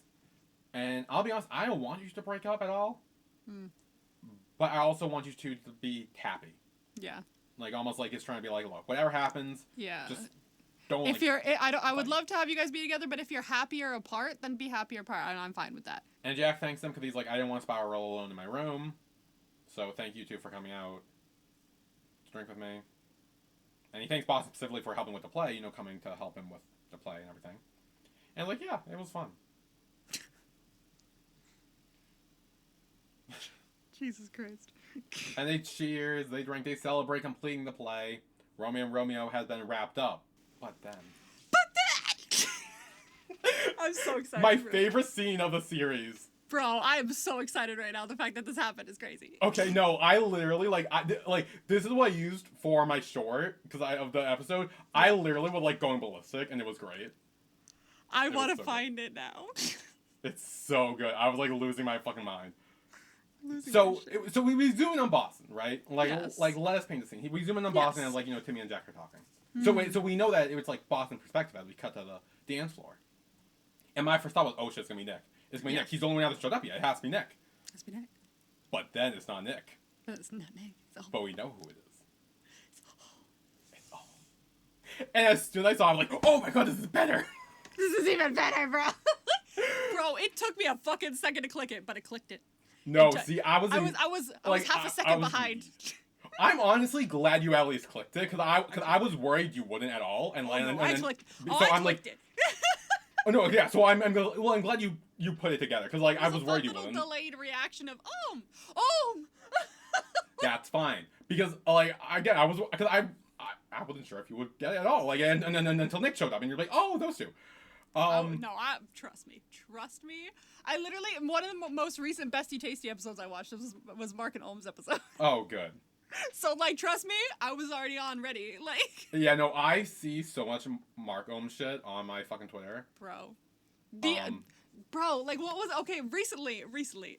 And I'll be honest, I don't want you to break up at all. But I also want you two to be happy. Yeah. Like, almost like it's trying to be like, look, whatever happens, Yeah. just don't. If like, you're, I would love to have you guys be together, but if you're happier apart, then be happier apart, and I'm fine with that. And Jack thanks them because he's like, I didn't want to spiral alone in my room. So thank you two for coming out to drink with me. And he thanks Boston specifically for helping with the play, you know, coming to help him with the play and everything. And like, yeah, it was fun. Jesus Christ. And they cheers, they drink, they celebrate completing the play. Romeo and Romeo has been wrapped up. But then... I'm so excited. My favorite scene of the series. Bro, I am so excited right now. The fact that this happened is crazy. Okay, no, I literally, this is what I used for my short, of the episode. I literally was, like, going ballistic, and it was great. I want to find it now. It's so good. I was, like, losing my fucking mind. So we zoom in on Boston, right? Like, Yes. like let us paint the scene. We zoom in on Yes. Boston as, like, you know, Timmy and Jack are talking. So we know that it's, like, Boston perspective as we cut to the dance floor. And my first thought was, oh shit, it's gonna be Nick. It's gonna be Nick. He's the only one that hasn't showed up yet. It has to be Nick. It's Nick. But then it's not Nick. It's not Nick. But we know who it is. It's all. And as soon as I saw it, I'm like, oh my god, this is better. This is even better, bro. Bro, it took me a fucking second to click it, but it clicked it. No, see, I was half a second behind. I'm honestly glad you at least clicked it, because I was worried you wouldn't at all. And I clicked. So I I'm clicked like, it. oh no, yeah. So I'm glad you put it together, because like I was worried you wouldn't. Delayed reaction of That's fine, because like again I wasn't sure if you would get it at all. Like and until Nick showed up, and you're like, oh, those two. No, trust me. I literally, one of the most recent Bestie Tasty episodes I watched was Mark and Ohm's episode. Oh, good. So, like, trust me, I was already on ready. Like, yeah, no, I see so much Mark Ohm shit on my fucking Twitter. Bro. Bro, like, what was, okay, recently.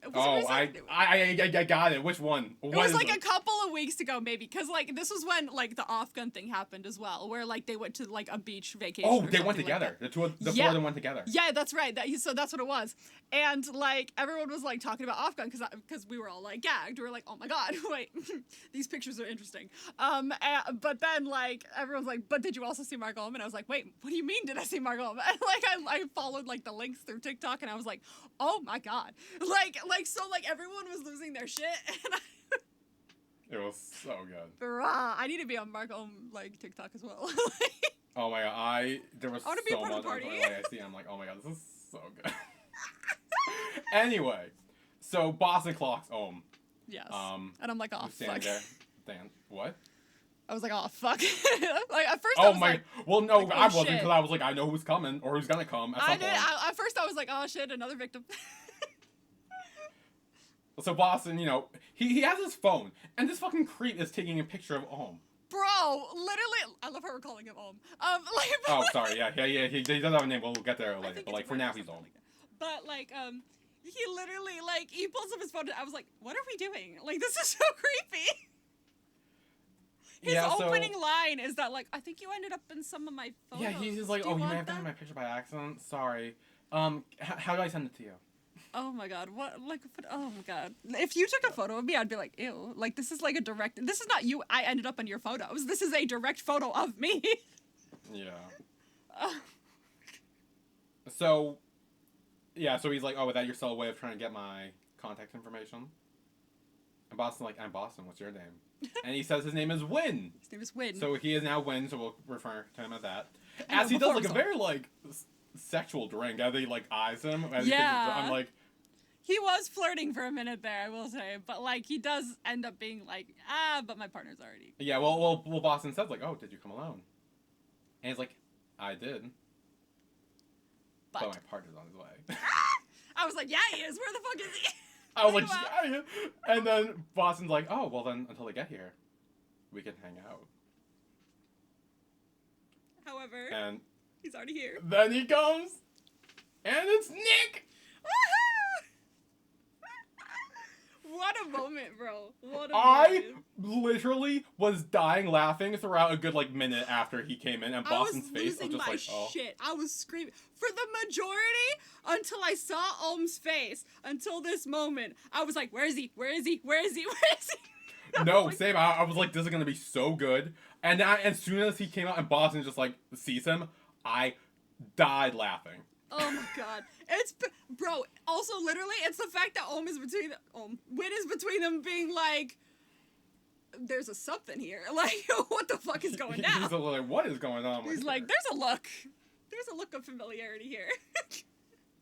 I got it. Which one? It was like a couple of weeks ago, maybe, because, like, this was when, like, the off-gun thing happened as well, where, like, they went to, like, a beach vacation. Oh, they went together. The four of them went together. Yeah, that's right. So that's what it was. And, like, everyone was, like, talking about off-gun, because we were all, like, gagged. We were like, oh my god, wait, these pictures are interesting. But then, like, everyone's like, but did you also see Mark Ohm? And I was like, wait, what do you mean did I see Mark Ohm? And, like, I followed, like, the links through TikTok, and I was like, oh my god. So everyone was losing their shit, and it was so good. Bruh, I need to be on Mark Ohm, like, TikTok as well. Oh my god, there was I so much party. I see. I'm like, oh my god, this is so good. Anyway, so Boston clocks Ohm. Yes. And I'm like, oh, standing fuck. there. Dan, what? I was like, oh, fuck. Like, at first I was like... Well, no, like, oh, I wasn't, shit. because I was like, I know who's coming, or who's gonna come at some point. At first I was like, oh, shit, another victim. So Boston, you know, he has his phone, and this fucking creep is taking a picture of Ohm. Bro, literally, I love how we're calling him Ohm. Oh, sorry, yeah, he does have a name, we'll get there later, but, like, for now, he's Ohm. But, like, he literally, like, he pulls up his phone, and I was like, what are we doing? Like, this is so creepy. His opening line is that, like, I think you ended up in some of my photos. Yeah, he's just like, oh, you may have taken my picture by accident, sorry. How do I send it to you? Oh my god, what, like, oh my god. If you took a photo of me, I'd be like, ew. Like, this is like a direct, this is not you, I ended up on your photos. This is a direct photo of me. Yeah. So he's like, oh, is that your sole way of trying to get my contact information? And Boston's like, I'm Boston, what's your name? And he says his name is Win. His name is Win. So he is now Win, so we'll refer to him as that. As he does, like, a very, like, sexual drink, as he, like, eyes him. I'm like... He was flirting for a minute there, I will say, but, like, he does end up being like, but my partner's already. Yeah, well, Boston says, like, oh, did you come alone? And he's like, I did. But my partner's on his way. I was like, yeah, he is. Where the fuck is he? I was like, Bring just 'em get out of here. And then Boston's like, oh, well then, until they get here, we can hang out. However, And he's already here. then he comes, and it's Nick! What a moment, bro. What a I moment. literally was dying laughing throughout a good, like, minute after he came in, and Boston's face was losing just my like, oh. shit. I was screaming. For the majority, until I saw Ohm's face, until this moment, I was like, where is he? Where is he? Where is he? Where is he? No, same. I was like, this is gonna be so good. And as soon as he came out and Boston just, like, sees him, I died laughing. Oh my god. Bro, also literally, it's the fact that Win is between them being like, there's a something here. Like, what the fuck is going down? He's like, what is going on? He's like, there's a look. There's a look of familiarity here.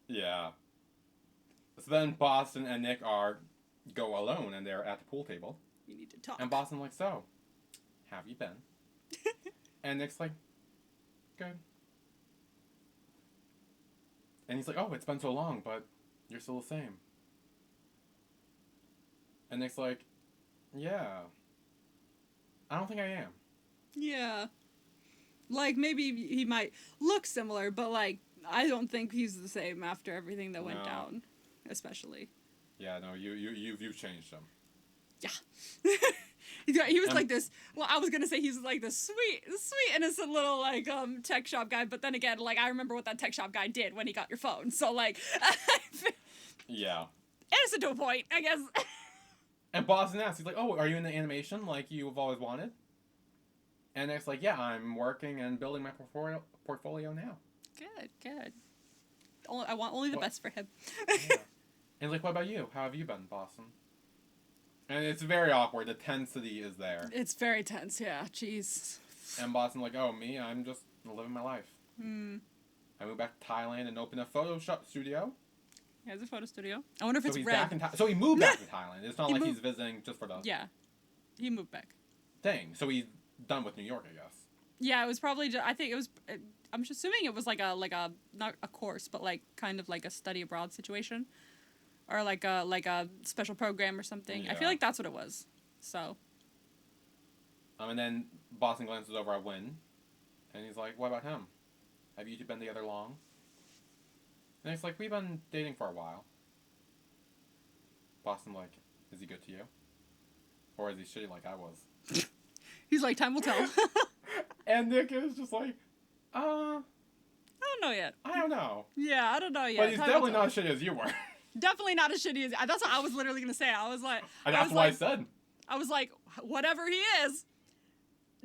Yeah. So then Boston and Nick go alone, and they're at the pool table. You need to talk. And Boston's like, so, have you been? And Nick's like, good. And he's like, oh, it's been so long, but you're still the same. And Nick's like, yeah. I don't think I am. Yeah. Like, maybe he might look similar, but, like, I don't think he's the same after everything that went down, especially. Yeah, no, you've changed him. Yeah. He was like this, well, I was gonna say he's like this sweet, innocent little, like, tech shop guy, but then again, like, I remember what that tech shop guy did when he got your phone, so, like, yeah. Innocent to a point, I guess. And Boston asks, he's like, oh, are you in the animation like you've always wanted? And Nick's like, yeah, I'm working and building my portfolio now. Good. I want only the best for him. Yeah. And he's like, what about you? How have you been, Boston? And it's very awkward. The tensity is there. It's very tense, yeah. Jeez. And Boston's like, oh, me? I'm just living my life. I moved back to Thailand and opened a Photoshop studio. He has a photo studio. I wonder if it's he's red. Back in so he moved back to Thailand. It's not like he's visiting just for the Yeah. He moved back. thing. So he's done with New York, I guess. Yeah, it was probably just, I think it was, I'm just assuming it was like a, not a course, but like kind of like a study abroad situation. Or like a special program or something. Yeah. I feel like that's what it was. So. And then Boston glances over at Win, and he's like, what about him? Have you two been together long? And he's like, we've been dating for a while. Boston like, is he good to you? Or is he shitty like I was? He's like, time will tell. And Nick is just like, I don't know yet. I don't know. Yeah, I don't know yet. But he's definitely not as shitty as you were. Definitely not as shitty as... That's what I was literally going to say. I was like... That's what I said. I was like, whatever he is,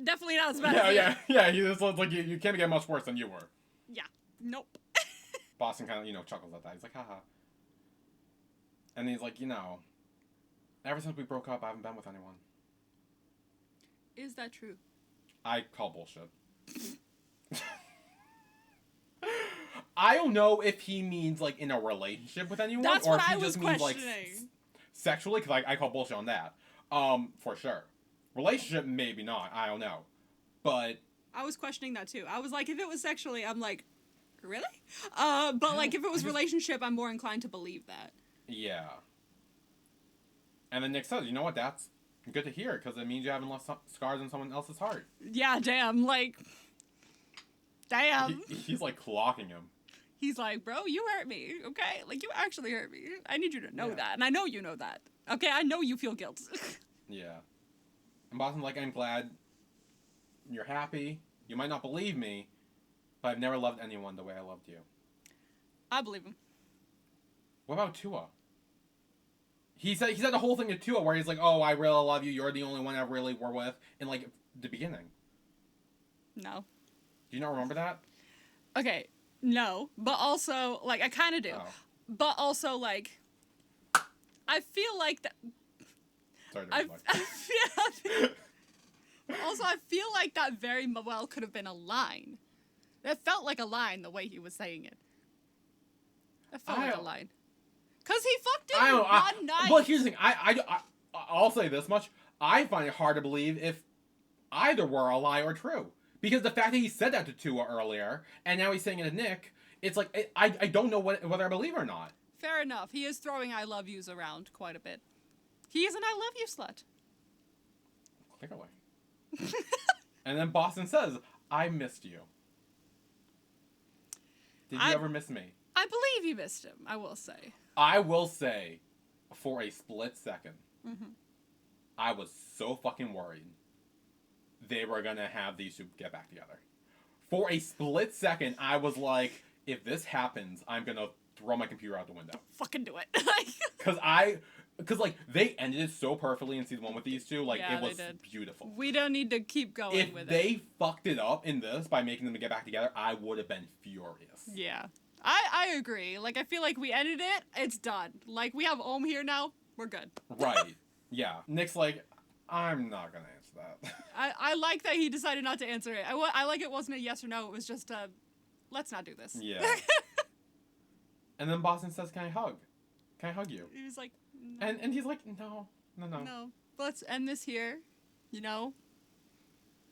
definitely not as bad as you. Yeah. He just looks like you can't get much worse than you were. Yeah. Nope. Boston kind of, chuckles at that. He's like, haha. And he's like, ever since we broke up, I haven't been with anyone. Is that true? I call bullshit. I don't know if he means, like, in a relationship with anyone. That's or what if he I was just means, like, questioning. Sexually, because I call bullshit on that. For sure. Relationship, maybe not. I don't know. But... I was questioning that, too. I was like, if it was sexually, I'm like, really? But, like, if it was relationship, I'm more inclined to believe that. Yeah. And then Nick says, you know what, that's good to hear, because it means you haven't left scars in someone else's heart. Yeah, damn, like... Damn. He's, like, clocking him. He's like, bro, you hurt me, okay? Like, you actually hurt me. I need you to know that, and I know you know that. Okay, I know you feel guilt. Yeah. And Boston's like, I'm glad you're happy. You might not believe me, but I've never loved anyone the way I loved you. I believe him. What about Tua? He said the whole thing to Tua where he's like, oh, I really love you. You're the only one I really were with in, like, the beginning. No. Do you not remember that? Okay, no. But also, like, I kind of do. Oh. But also, like, I feel like that... Sorry to Also, I feel like that very well could have been a line. That felt like a line the way he was saying it. That felt like a line. Because he fucked it one night. Well, here's the thing. I'll say this much. I find it hard to believe if either were a lie or true. Because the fact that he said that to Tua earlier, and now he's saying it to Nick, it's like, I don't know whether I believe or not. Fair enough. He is throwing I love yous around quite a bit. He is an I love you slut. Clearly. And then Boston says, I missed you. Did you ever miss me? I believe you missed him, I will say. I will say, for a split second, Mm-hmm. I was so fucking worried they were going to have these two get back together. For a split second, I was like, if this happens, I'm going to throw my computer out the window. Fucking do it. Because, like, they ended it so perfectly in season 1 with these two. Like, Yeah, it was they did. beautiful. We don't need to keep going with it. If they fucked it up in this by making them get back together, I would have been furious. Yeah. I agree. Like, I feel like we ended it. It's done. Like, we have Ohm here now. We're good. Right. Yeah. Nick's like, I'm not going to answer that. I like that he decided not to answer it. I like it wasn't a yes or no. It was just a, let's not do this. Yeah. And then Boston says, can I hug? Can I hug you? He was like, no. And he's like, no. No. Let's end this here. You know?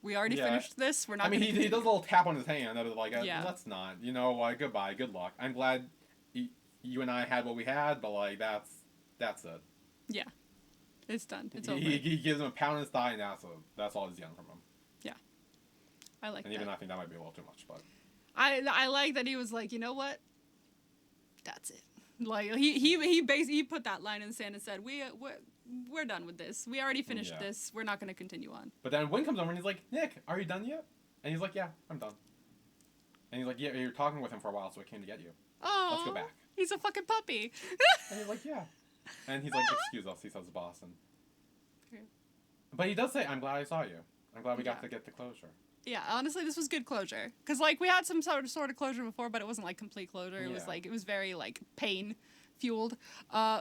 We already Yeah. finished this. We're not I mean, gonna he does a little tap on his hand. I was like, Yeah. let's not. You know, goodbye, good luck. I'm glad you and I had what we had, but, like, that's it. Yeah. It's done. It's over. He gives him a pound in his thigh, and that's all he's getting from him. I like And that. even I think that might be a little too much, but... I like that he was like, you know what? That's it. Like he put that line in the sand and said, we're done with this. We already finished Yeah. this. We're not going to continue on. But then Win comes over and he's like, Nick, are you done yet? And he's like, yeah, I'm done. And he's like, yeah, you're talking with him for a while, so I came to get you. Oh, Let's go back. He's a fucking puppy. And he's like, yeah. And he's like, excuse us, he says to Boston. Okay. But he does say, I'm glad I saw you. I'm glad we got to get the closure. Yeah, honestly, this was good closure. Because, like, we had some sort of closure before, but it wasn't, like, complete closure. It was, Yeah. like, it was very, like, pain-fueled.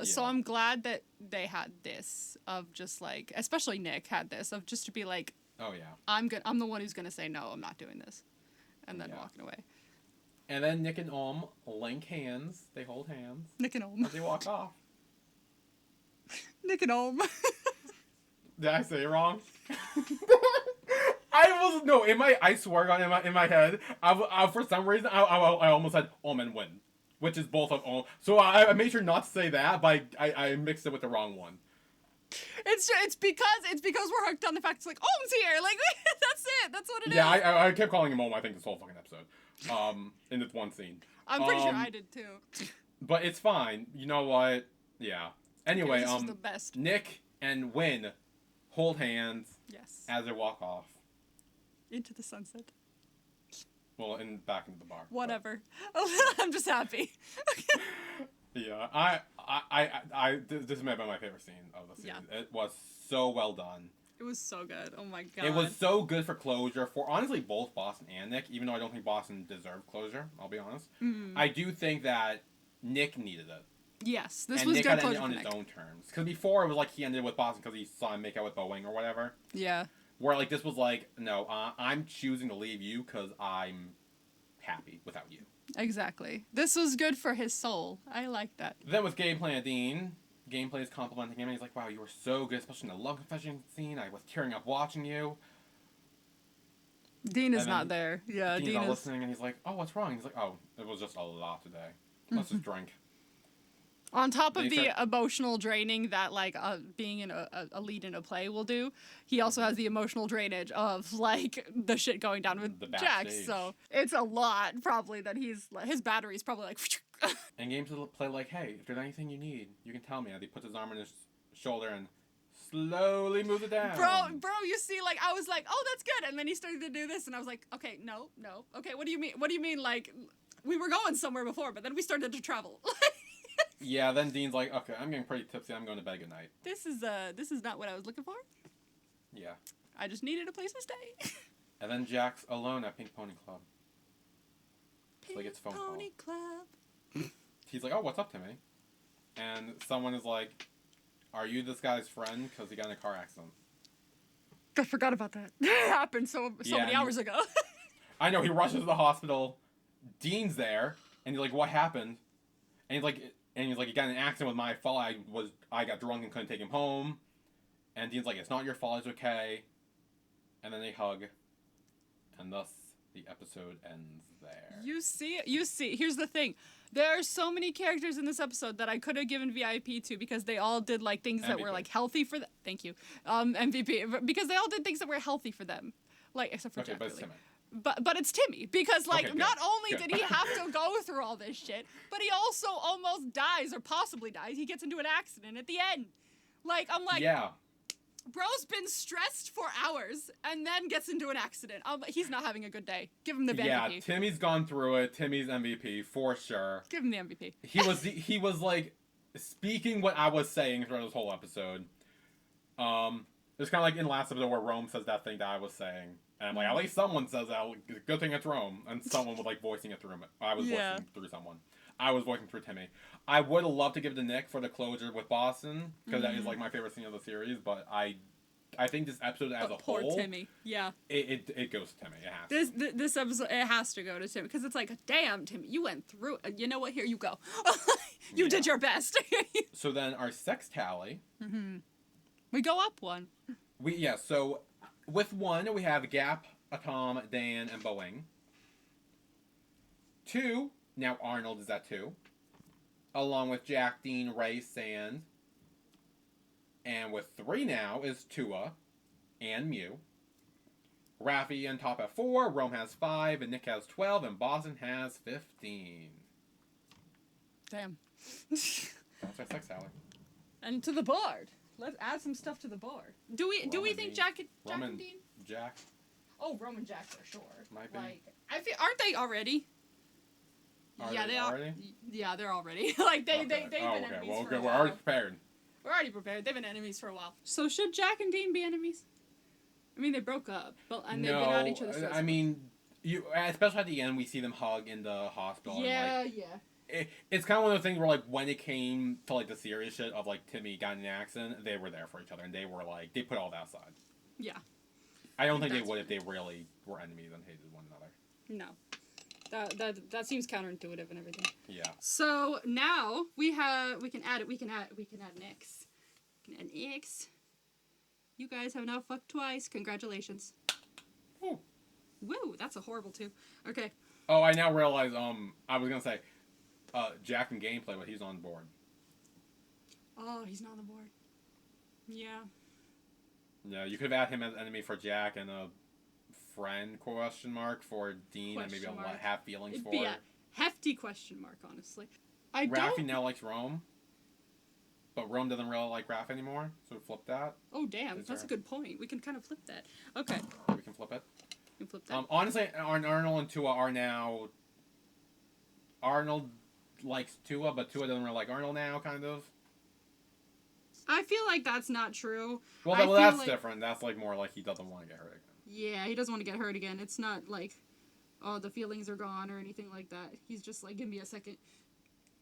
So I'm glad that they had this of just, like, especially Nick had this of just to be like, Oh, yeah. I'm the one who's going to say, no, I'm not doing this. And then Yeah. walking away. And then Nick and Om link hands. They hold hands Nick and Ohm. as they walk off. Nick and Ohm. Did I say it wrong? I swear God, in my head, I for some reason, I almost said Om and Win, which is both of Om. So I made sure not to say that, but I mixed it with the wrong one. It's because we're hooked on the fact it's like Ohm's here. Like that's it. That's what it is. Yeah, I kept calling him Om, I think, this whole fucking episode. In this one scene. I'm pretty sure I did too. But it's fine. You know what? Yeah. Anyway, This is the best. Nick and Win hold hands Yes. as they walk off. Into the sunset. Well, back into the bar. Whatever. I'm just happy. Yeah, this may have been my favorite scene of the season. Yeah. It was so well done. It was so good. Oh my god. It was so good for closure for honestly both Boston and Nick. Even though I don't think Boston deserved closure, I'll be honest. Mm. I do think that Nick needed it. Yes, this and was Nick good got closure it on for his Nick. own terms. Because before it was like he ended with Boston because he saw him make out with Boeing or whatever. Yeah. Where like this was like, no, I'm choosing to leave you because I'm happy without you. Exactly. This was good for his soul. I like that. Then with Gameplay and Dean, Gameplay is complimenting him and he's like, wow, you were so good, especially in the love confession scene. I was tearing up watching you. Dean is not there. Yeah, Dean's Dean not is listening and he's like, oh, what's wrong? He's like, oh, it was just a lot today. Let's just drink. on top of They the start- emotional draining that like being in a lead in a play will do. He also has the emotional drainage of like the shit going down with The Jax. backstage. So it's a lot probably that his battery's probably like. And Games will play like, hey, if there's anything you need, you can tell me. And he puts his arm on his shoulder and slowly moves it down. Bro, you see, like, I was like, oh, that's good. And then he started to do this, and I was like, okay, no. Okay, what do you mean? What do you mean, like, we were going somewhere before, but then we started to travel. Yeah, then Dean's like, okay, I'm getting pretty tipsy. I'm going to bed. Good night. This is not what I was looking for. Yeah. I just needed a place to stay. And then Jack's alone at Pink Pony Club. So he gets a phone call. Pony Club. He's like, oh, what's up, Timmy? And someone is like, are you this guy's friend? Because he got in a car accident. I forgot about that. It happened so many hours ago. I know, he rushes to the hospital. Dean's there. And he's like, what happened? And he's like, he got in an accident with my fault. I got drunk and couldn't take him home. And Dean's like, it's not your fault, it's okay. And then they hug. And thus, the episode ends there. You see, here's the thing. There are so many characters in this episode that I could have given VIP to because they all did like things that were like healthy for them. Thank you, MVP, because they all did things that were healthy for them, like except for Jack. But it's Really. Timmy. But it's Timmy because like Okay, not only good. did he have to go through all this shit, but he also almost dies or possibly dies. He gets into an accident at the end. Like I'm like, yeah. Bro's been stressed for hours and then gets into an accident. He's not having a good day. Give him the MVP. Yeah, Timmy's gone through it. Timmy's MVP for sure. Give him the MVP. He was like speaking what I was saying throughout this whole episode. It's kind of like in the last episode where Rome says that thing that I was saying, and I'm like, at least someone says that. Good thing it's Rome, and someone was like voicing it through him. I was voicing through someone. I was voicing through Timmy. I would have loved to give it to Nick for the closure with Boston because that is like my favorite scene of the series, but I think this episode as a poor whole, Timmy. Yeah. It goes to Timmy. It has to. This episode it has to go to Timmy because it's like, damn, Timmy, you went through it. You know what? Here you go. You did your best. So then our sex tally. Mm-hmm. We go up one. So with 1 we have Gap, Atom, Dan, and Boeing. 2, now Arnold is at 2, along with Jack, Dean, Ray, Sand. And with 3 now is Tua and Mew. Raffi on top at 4, Rome has 5, and Nick has 12, and Boston has 15. Damn. That's our sex tally. And to the board. Let's add some stuff to the board. Do we think Jack and Dean? Jack. Oh, Rome and Jack for sure. Might be. Like, I feel, aren't they already? They already? Yeah, they're already. Like they've been enemies for a while. We're already prepared. We're already prepared. They've been enemies for a while. So should Jack and Dean be enemies? I mean, they broke up, and they've been at each other's throats. I mean, especially at the end, we see them hug in the hospital. Yeah, and, like, it's kind of one of those things where, like, when it came to, like, the serious shit of, like, Timmy got in an accident, they were there for each other, and they were, like, they put all that aside. Yeah. I don't think they would if they really were enemies and hated one another. No. That seems counterintuitive and everything. Yeah. So now we can add Nix. We can add Nix. You guys have now fucked twice. Congratulations. Woo. Woo, that's a horrible two. Okay. Oh, I now realize, I was gonna say, Jack in gameplay, but he's on board. Oh, he's not on the board. Yeah. Yeah, you could have had him as enemy for Jack and a friend question mark for Dean and maybe have feelings It'd for. be a hefty question mark, honestly. Raffi now likes Rome, but Rome doesn't really like Raffi anymore, so flip that. Oh, damn, that's a good point. We can kind of flip that. Okay. We can flip it. You can flip that. Honestly, Arnold and Tua are now. Arnold likes Tua, but Tua doesn't really like Arnold now, kind of. I feel like that's not true. Well, that's different. That's like more like he doesn't want to get hurt again. Yeah, he doesn't want to get hurt again. It's not like, oh, the feelings are gone or anything like that. He's just like, give me a second.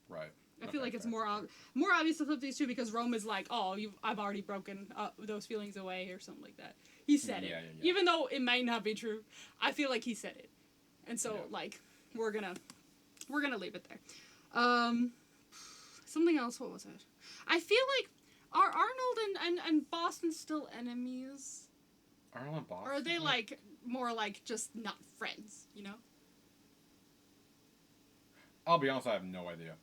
Right. I feel like it's more obvious to flip these two because Rome is like, oh, I've already broken those feelings away or something like that. He said it. Yeah. Even though it might not be true, I feel like he said it. And so, like, we're gonna leave it there. Something else, what was it? I feel like, are Arnold and Boston still enemies? Arnold and Boston? Or are they, like, more like just not friends, you know? I'll be honest, I have no idea.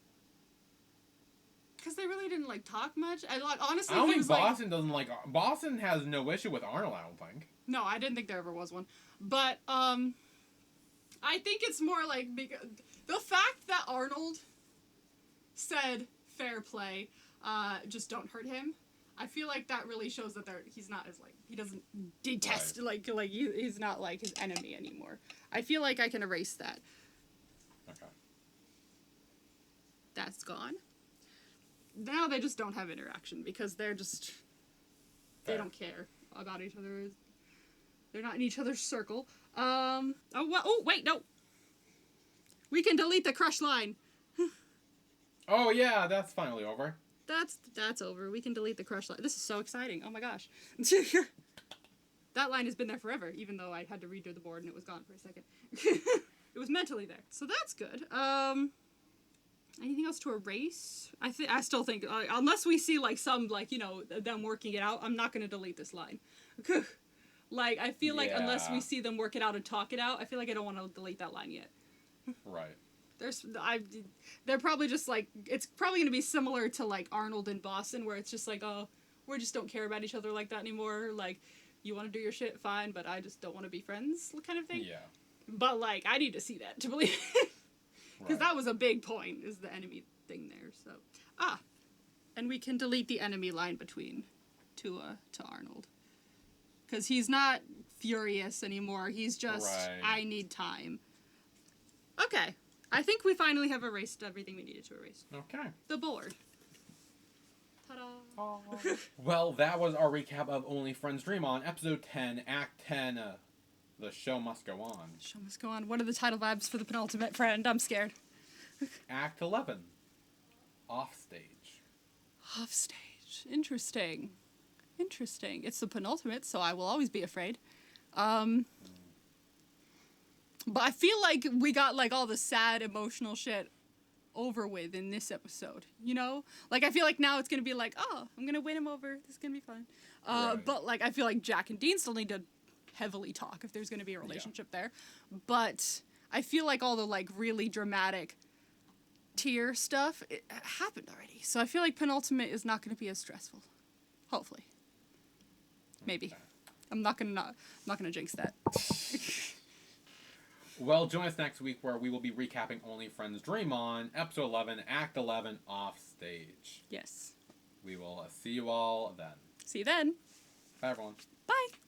Because they really didn't, like, talk much. Honestly, I don't think Boston doesn't like... Boston has no issue with Arnold, I don't think. No, I didn't think there ever was one. But, I think it's more like... because the fact that Arnold said, fair play, just don't hurt him, I feel like that really shows that he's not as, like... He doesn't detest, right. He's not, like, his enemy anymore. I feel like I can erase that. Okay. That's gone. Now they just don't have interaction because they're just... They don't care about each other. They're not in each other's circle. Oh, wait, no. We can delete the crush line. Oh, yeah, that's finally over. That's over. We can delete the crush line. This is so exciting. Oh, my gosh. That line has been there forever, even though I had to redo the board and it was gone for a second. It was mentally there. So that's good. Anything else to erase? I still think, unless we see, like, some, like, you know, them working it out, I'm not going to delete this line. Like, I feel like unless we see them work it out and talk it out, I feel like I don't want to delete that line yet. Right. They're probably just like, it's probably gonna be similar to like Arnold and Boston, where it's just like, oh, we just don't care about each other like that anymore. Like, you want to do your shit, fine, but I just don't want to be friends, kind of thing. Yeah. But like, I need to see that to believe it, because that was a big point, is the enemy thing there. So and we can delete the enemy line between to Arnold, because he's not furious anymore. He's just, I need time. Okay. I think we finally have erased everything we needed to erase. Okay. The board. Ta-da. Well, that was our recap of Only Friends Dream On, Episode 10, Act 10, The Show Must Go On. Show must go on. What are the title vibes for the penultimate friend? I'm scared. Act 11, Offstage. Offstage. Interesting. It's the penultimate, so I will always be afraid. But I feel like we got, like, all the sad, emotional shit over with in this episode, you know? Like, I feel like now it's gonna be like, oh, I'm gonna win him over. This is gonna be fun. But, like, I feel like Jack and Dean still need to heavily talk if there's gonna be a relationship there. But I feel like all the, like, really dramatic tear stuff, it happened already. So I feel like penultimate is not gonna be as stressful. Hopefully. Maybe. Okay. I'm not gonna jinx that. Well, join us next week where we will be recapping Only Friends Dream On, Episode 11, Act 11, Offstage. Yes. We will see you all then. See you then. Bye, everyone. Bye.